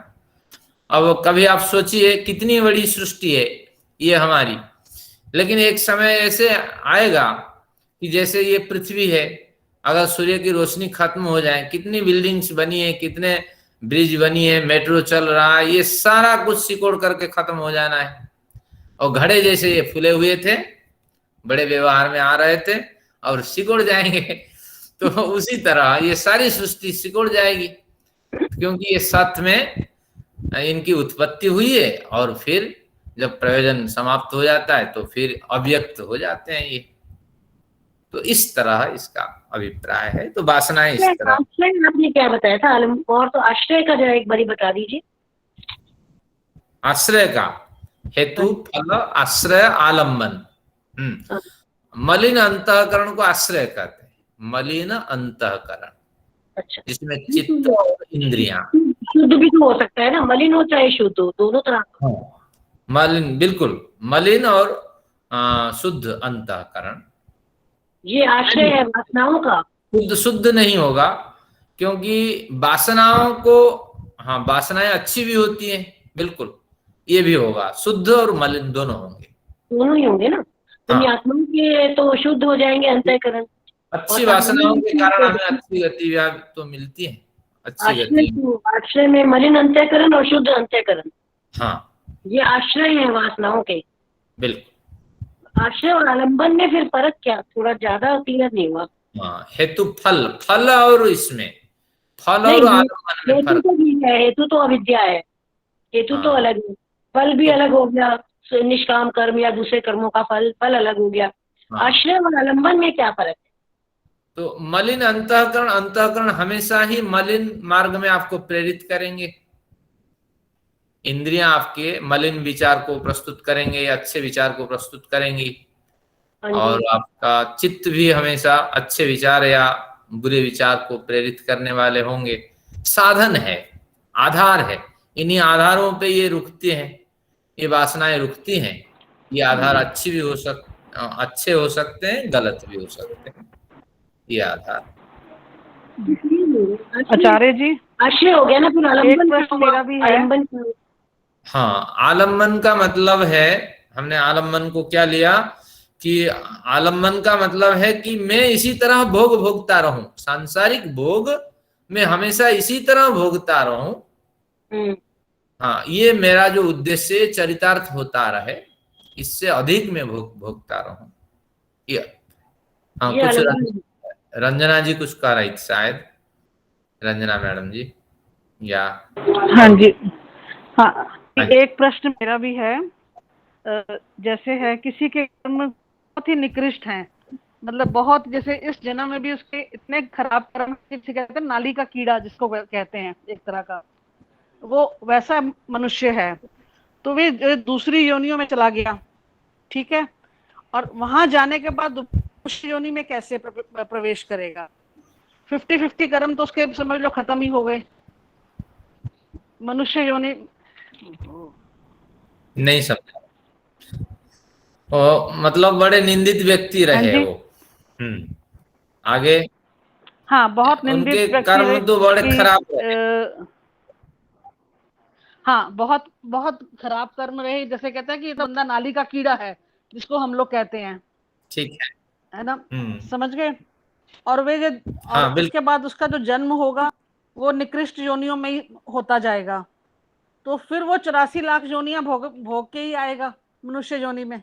अब कभी आप सोचिए कितनी बड़ी सृष्टि है ये हमारी, लेकिन एक समय ऐसे आएगा कि जैसे ये पृथ्वी है, अगर सूर्य की रोशनी खत्म हो जाए, कितनी बिल्डिंग्स बनी है, कितने ब्रिज बनी है, मेट्रो चल रहा है, ये सारा कुछ सिकोड़ करके खत्म हो जाना है। और घड़े जैसे ये फूले हुए थे, बड़े व्यवहार में आ रहे थे और सिकुड़ जाएंगे। तो उसी तरह ये सारी सृष्टि सिकुड़ जाएगी, क्योंकि ये सत में इनकी उत्पत्ति हुई है और फिर जब प्रयोजन समाप्त हो जाता है तो फिर अव्यक्त हो जाते हैं ये। तो इस तरह इसका अभिप्राय है। तो वासनाएं इस तरह। आश्रय आपने क्या बताया था? और तो आश्रय का जरा एक बारी बता दीजिए। आश्रय का हेतु, फल, आश्रय, आलम्बन। मलिन अंतःकरण को आश्रय कहते हैं, मलिन अंतःकरण। अच्छा, जिसमें चित्त और इंद्रियां। शुद्ध भी तो हो सकता है ना, मलिन हो चाहे शुद्ध हो, दोनों तरह। मलिन, बिल्कुल मलिन और शुद्ध अंतःकरण। ये आश्रय है वासनाओं का। शुद्ध नहीं होगा, क्योंकि वासनाओं को, हाँ वासनाएं अच्छी भी होती हैं, बिल्कुल ये भी होगा, शुद्ध और मलिन दोनों होंगे। दोनों ही होंगे ना। पुण्यात्मा के तो शुद्ध हो जाएंगे अंतःकरण। अच्छी वासनाओं के कारण हमें अच्छी गतिविधियां तो मिलती है, अच्छी गति। आश्रय में मलिन अंतःकरण और शुद्ध अंतःकरण, हाँ ये आश्रय है वासनाओं के। बिल्कुल। आश्रय और आलंबन में फिर फर्क क्या? थोड़ा ज्यादा क्लियर नहीं हुआ। हाँ, हेतु फल, फल और इसमें फल और आलंबन में फर्क। हेतु तो अविद्या है, हेतु तो अलग है, फल भी अलग हो गया, निष्काम कर्म या दूसरे कर्मों का फल अलग हो गया। आश्रय और आलंबन में क्या फर्क है? तो मलिन अंतःकरण, अंतःकरण हमेशा ही मलिन मार्ग में आपको प्रेरित करेंगे। इंद्रियां आपके मलिन विचार को प्रस्तुत करेंगे या अच्छे विचार को प्रस्तुत करेंगी, और आपका चित्त भी हमेशा अच्छे विचार या बुरे विचार को प्रेरित करने वाले होंगे। साधन है, आधार है, इन्हीं आधारों पे ये रुकते हैं, ये वासनाएं रुकती हैं। ये आधार अच्छे हो सकते हैं, गलत भी हो सकते हैं, ये आधार। आचार्य जी, आश्रय हो गया ना, फिर आलंबन मेरा भी है। आलंबन, हाँ, आलम्बन का मतलब है, हमने आलम्बन को क्या लिया कि आलम्बन का मतलब है कि मैं इसी तरह भोग भोगता रहूं, सांसारिक भोग में हमेशा इसी तरह भोगता रहूं। हाँ, ये मेरा जो उद्देश्य चरितार्थ होता रहे, इससे अधिक में भोगता रहूं। ये हाँ, कुछ रंजना जी कुछ कह रही थी शायद, रंजना मैडम जी, या? हाँ जी, हाँ, एक प्रश्न मेरा भी है। जैसे है किसी के कर्म बहुत ही निकृष्ट हैं, मतलब बहुत, जैसे इस जन्म में भी उसके इतने खराब कर्म, किसी कहते हैं नाली का कीड़ा जिसको कहते हैं एक तरह का, वो वैसा मनुष्य है, तो वे दूसरी योनियों में चला गया, ठीक है, और वहां जाने के बाद दूसरी योनि में कैसे प्रवेश करेगा? 50-50 कर्म तो उसके समझ लो खत्म ही हो गए। मनुष्य योनि नहीं समझा, मतलब बड़े निंदित व्यक्ति रहे वो। आगे, हाँ, बहुत निंदित उनके कर्म तो बड़े खराब रहे। हाँ, बहुत बहुत खराब कर्म रहे, जैसे कहते हैं कि ये तो बंदा नाली का कीड़ा है, जिसको हम लोग कहते हैं, ठीक है ना, समझ गए? और वे जो और उसके बाद उसका जो जन्म होगा वो निकृष्ट योनियों में ही होता जाएगा, तो फिर वो 84 लाख योनियां भोग के ही आएगा मनुष्य योनि में।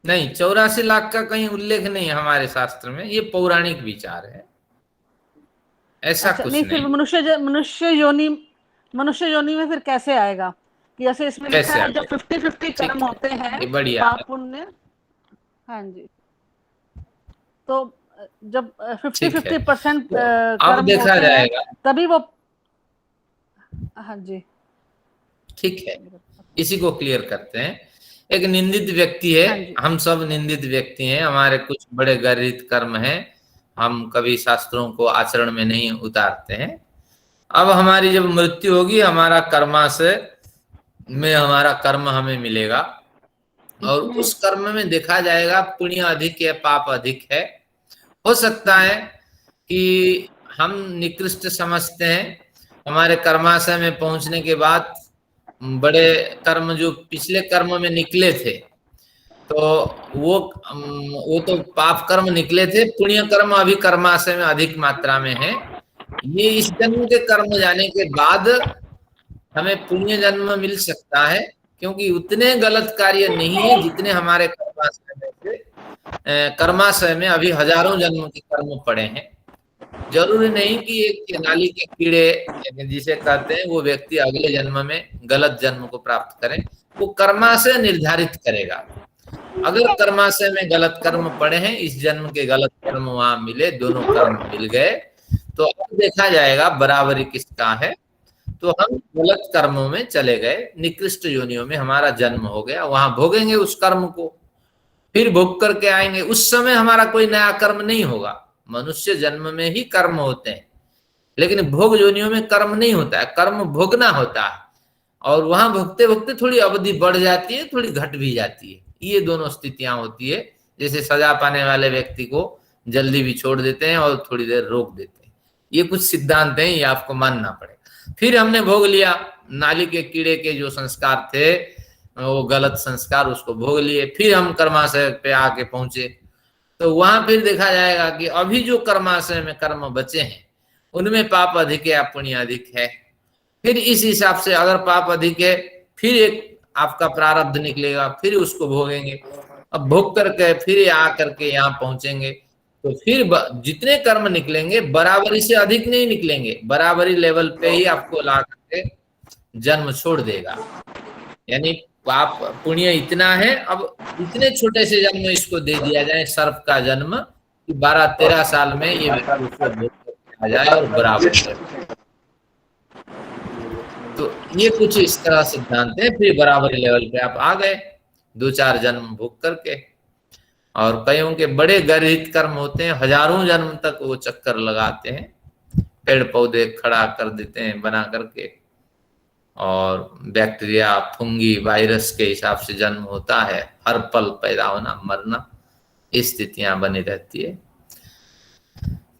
नहीं, 84 लाख का कहीं उल्लेख नहीं है हमारे शास्त्र में, ये पौराणिक विचार है, ऐसा कुछ नहीं। फिर मनुष्य योनि में फिर कैसे आएगा? कि जैसे इसमें लिखा है जब 50-50 कर्म होते हैं, पाप पुण्य, हाँ जी, तो जब 50-50% कर्म देखा जाएगा तभी वो, हाँ जी, ठीक है, इसी को क्लियर करते हैं। एक निंदित व्यक्ति है, हम सब निंदित व्यक्ति हैं, हमारे कुछ बड़े गर्हित कर्म हैं, हम कभी शास्त्रों को आचरण में नहीं उतारते हैं। अब हमारी जब मृत्यु होगी, हमारा हमारा कर्म हमें मिलेगा, और उस कर्म में देखा जाएगा पुण्य अधिक है, पाप अधिक है। हो सकता है कि हम निकृष्ट समझते हैं, हमारे कर्माशय में पहुंचने के बाद बड़े कर्म जो पिछले कर्म में निकले थे, तो वो तो पाप कर्म निकले थे, पुण्य कर्म अभी कर्माशय में अधिक मात्रा में है। ये इस जन्म के कर्म जाने के बाद हमें पुण्य जन्म मिल सकता है, क्योंकि उतने गलत कार्य नहीं है जितने हमारे कर्माशय में अभी हजारों जन्म के कर्म पड़े हैं। जरूरी नहीं कि एक नाली के कीड़े जिसे कहते हैं वो व्यक्ति अगले जन्म में गलत जन्म को प्राप्त करे, वो कर्माशय निर्धारित करेगा। अगर कर्माशय में गलत कर्म पड़े हैं, इस जन्म के गलत कर्म वहां मिले, दोनों कर्म मिल गए, तो अब देखा जाएगा बराबरी किसका है। तो हम गलत कर्मों में चले गए, निकृष्ट योनियों में हमारा जन्म हो गया, वहां भोगेंगे उस कर्म को, फिर भोग करके आएंगे। उस समय हमारा कोई नया कर्म नहीं होगा। मनुष्य जन्म में ही कर्म होते हैं, लेकिन भोग योनियों में कर्म नहीं होता है, कर्म भोगना होता है। और वहां भोगते भोगते थोड़ी अवधि बढ़ जाती है, थोड़ी घट भी जाती है। ये दोनों स्थितियां होती है। जैसे सजा पाने वाले व्यक्ति को जल्दी भी छोड़ देते हैं और थोड़ी देर रोक देते हैं। ये कुछ सिद्धांत हैं, ये आपको मानना पड़ेगा। फिर हमने भोग लिया, नाली के कीड़े के जो संस्कार थे, वो गलत संस्कार, उसको भोग लिए, फिर हम कर्माशय पे आके पहुंचे। तो वहां फिर देखा जाएगा कि अभी जो कर्माशय में कर्म बचे हैं उनमें पाप अधिक है या पुण्य अधिक है। फिर इस हिसाब से अगर पाप अधिक है, फिर एक आपका प्रारब्ध निकलेगा, फिर उसको भोगेंगे। अब भोग करके फिर आ करके यहाँ पहुंचेंगे, तो फिर जितने कर्म निकलेंगे बराबरी से अधिक नहीं निकलेंगे, बराबरी लेवल पे ही आपको ला करके जन्म छोड़ देगा। यानी पाप पुण्य इतना है, अब इतने छोटे से जन्म इसको दे दिया जाए, सर्प का जन्म, कि 12-13 साल में ये आ जाए और बराबर। तो ये कुछ इस तरह सिद्धांत है। फिर बराबरी लेवल पे आप आ गए 2-4 जन्म भोग करके। और कईयों के बड़े गर्हित कर्म होते हैं, हजारों जन्म तक वो चक्कर लगाते हैं, पेड़ पौधे खड़ा कर देते हैं बना करके, और बैक्टीरिया, फंगी, वायरस के हिसाब से जन्म होता है, हर पल पैदा होना मरना, इस स्थितियां बनी रहती है।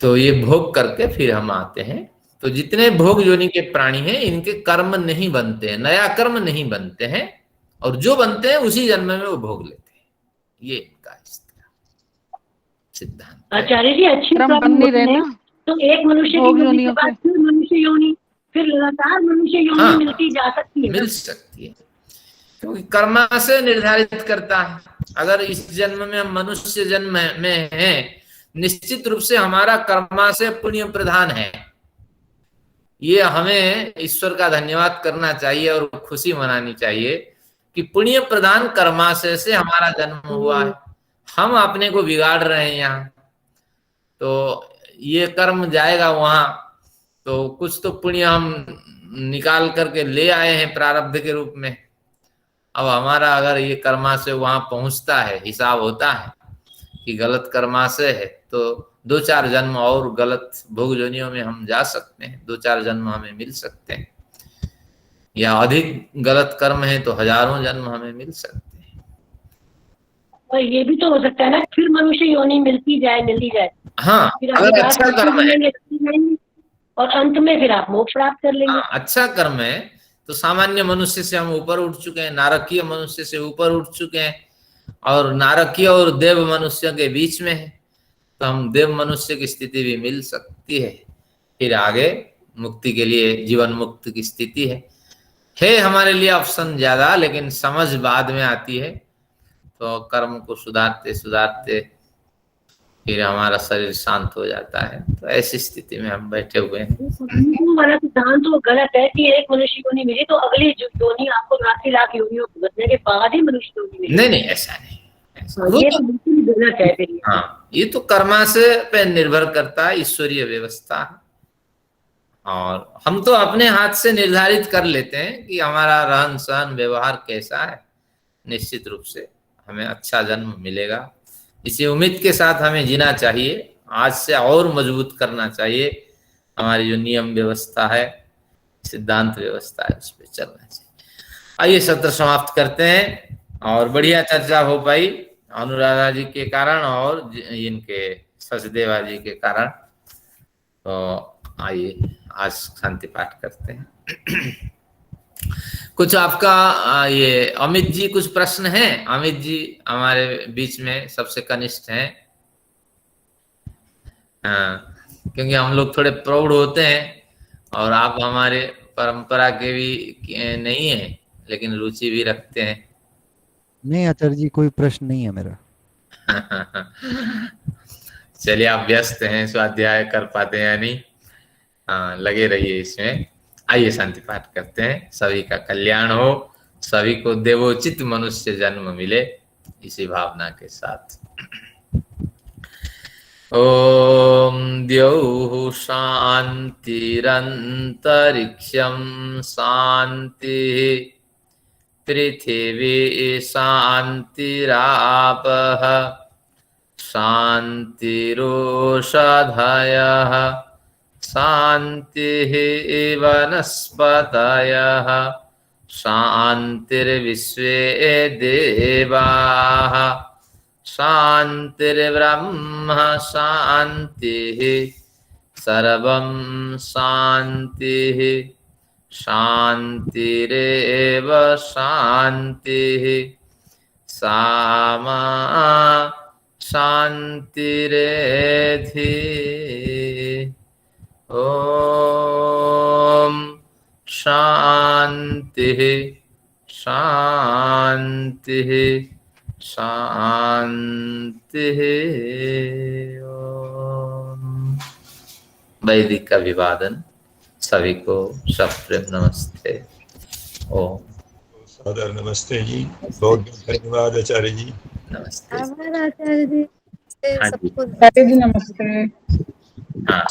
तो ये भोग करके फिर हम आते हैं। तो जितने भोग योनि के प्राणी हैं, इनके कर्म नहीं बनते हैं, नया कर्म नहीं बनते हैं, और जो बनते हैं उसी जन्म में वो भोग लेते हैं। ये इनका सिद्धांत। आचार्य जी अच्छी तो एक मनुष्य की योनि के बाद फिर मनुष्य योनि, फिर लगातार मनुष्य योनि मिलती जा सकती है, मिल सकती है, क्योंकि कर्माशय निर्धारित करता है। अगर इस जन्म में हम मनुष्य जन्म में हैं, निश्चित रूप से हमारा कर्माशय पुण्य प्रधान है। ये हमें ईश्वर का धन्यवाद करना चाहिए और खुशी मनानी चाहिए कि पुण्य प्रधान कर्माशय से हमारा जन्म हुआ है। हम अपने को बिगाड़ रहे हैं यहाँ, तो ये कर्म जाएगा वहां, तो कुछ तो पुण्य हम निकाल करके ले आए हैं प्रारब्ध के रूप में। अब हमारा अगर ये कर्माशय वहां पहुंचता है, हिसाब होता है कि गलत कर्माशय है, तो 2-4 जन्म और गलत भोग योनियों में हम जा सकते हैं, 2-4 जन्म हमें मिल सकते हैं, या अधिक गलत कर्म है तो हजारों जन्म हमें मिल सकते हैं। और ये भी तो हो सकता है ना, फिर मनुष्य योनि मिलती जाए। हाँ, अगर अच्छा कर्म है और अंत में फिर आप मोक्ष प्राप्त कर लेंगे। अच्छा कर्म है तो सामान्य मनुष्य से हम ऊपर उठ चुके हैं, नारकीय मनुष्य से ऊपर उठ चुके हैं, और नारकीय और देव मनुष्य के बीच में है, तो हम देव मनुष्य की स्थिति भी मिल सकती है। फिर आगे मुक्ति के लिए जीवन मुक्त की स्थिति है हमारे लिए ऑप्शन ज्यादा, लेकिन समझ बाद में आती है। तो कर्म को सुधारते सुधारते फिर हमारा शरीर शांत हो जाता है। तो ऐसी स्थिति में हम बैठे हुए हैं। वाला सिद्धांत तो गलत है कि एक मनुष्य योनि मिली तो अगली योनि आपको 80 लाख योनियों भुगतने के बाद ही मनुष्य योनि मिली। नहीं, ऐसा नहीं, ये तो बिल्कुल गलत है फिर। हाँ, ये तो कर्माशय पे निर्भर करता है, ईश्वरीय व्यवस्था है। और हम तो अपने हाथ से निर्धारित कर लेते हैं कि हमारा रहन सहन व्यवहार कैसा है। निश्चित रूप से हमें अच्छा जन्म मिलेगा, इसी उम्मीद के साथ हमें जीना चाहिए। आज से और मजबूत करना चाहिए, हमारी जो नियम व्यवस्था है, सिद्धांत व्यवस्था है, उस पर चलना चाहिए। आइए सत्र समाप्त करते हैं। और बढ़िया चर्चा हो पाई अनुराधा जी के कारण और इनके सचदेवा जी के कारण। तो आइए आज शांति पाठ करते हैं। कुछ आपका ये अमित जी कुछ प्रश्न है? अमित जी हमारे बीच में सबसे कनिष्ठ हैं। हाँ, क्योंकि हम लोग थोड़े प्रौढ़ होते हैं और आप हमारे परंपरा के भी नहीं है, लेकिन रुचि भी रखते हैं। नहीं आचार्य जी, कोई प्रश्न नहीं है मेरा। चलिए, आप व्यस्त हैं, स्वाध्याय कर पाते हैं या नहीं? हाँ, लगे रहिए इसमें। आइए शांति पाठ करते हैं। सभी का कल्याण हो, सभी को देवोचित मनुष्य जन्म मिले, इसी भावना के साथ। ओम द्यौः शान्तिरन्तरिक्षं शान्तिः, पृथिवी शान्तिरापः शान्तिरोषधयः शान्तिः वनस्पतयः शान्तिर्विश्वे देवाः शान्तिर्ब्रह्म शान्तिः सर्वं शान्तिः शान्तिरेव शान्तिः सामा शान्तिरेधि। ओम शान्तिः शान्तिः शान्तिः। ओम। वैदिक अभिवादन सभी को, सप्रेम नमस्ते। ओम। सादर नमस्ते जी, बहुत धन्यवाद आचार्य जी। नमस्ते आभार आचार्य जी। हाँ जी, सबको नमस्ते। हाँ।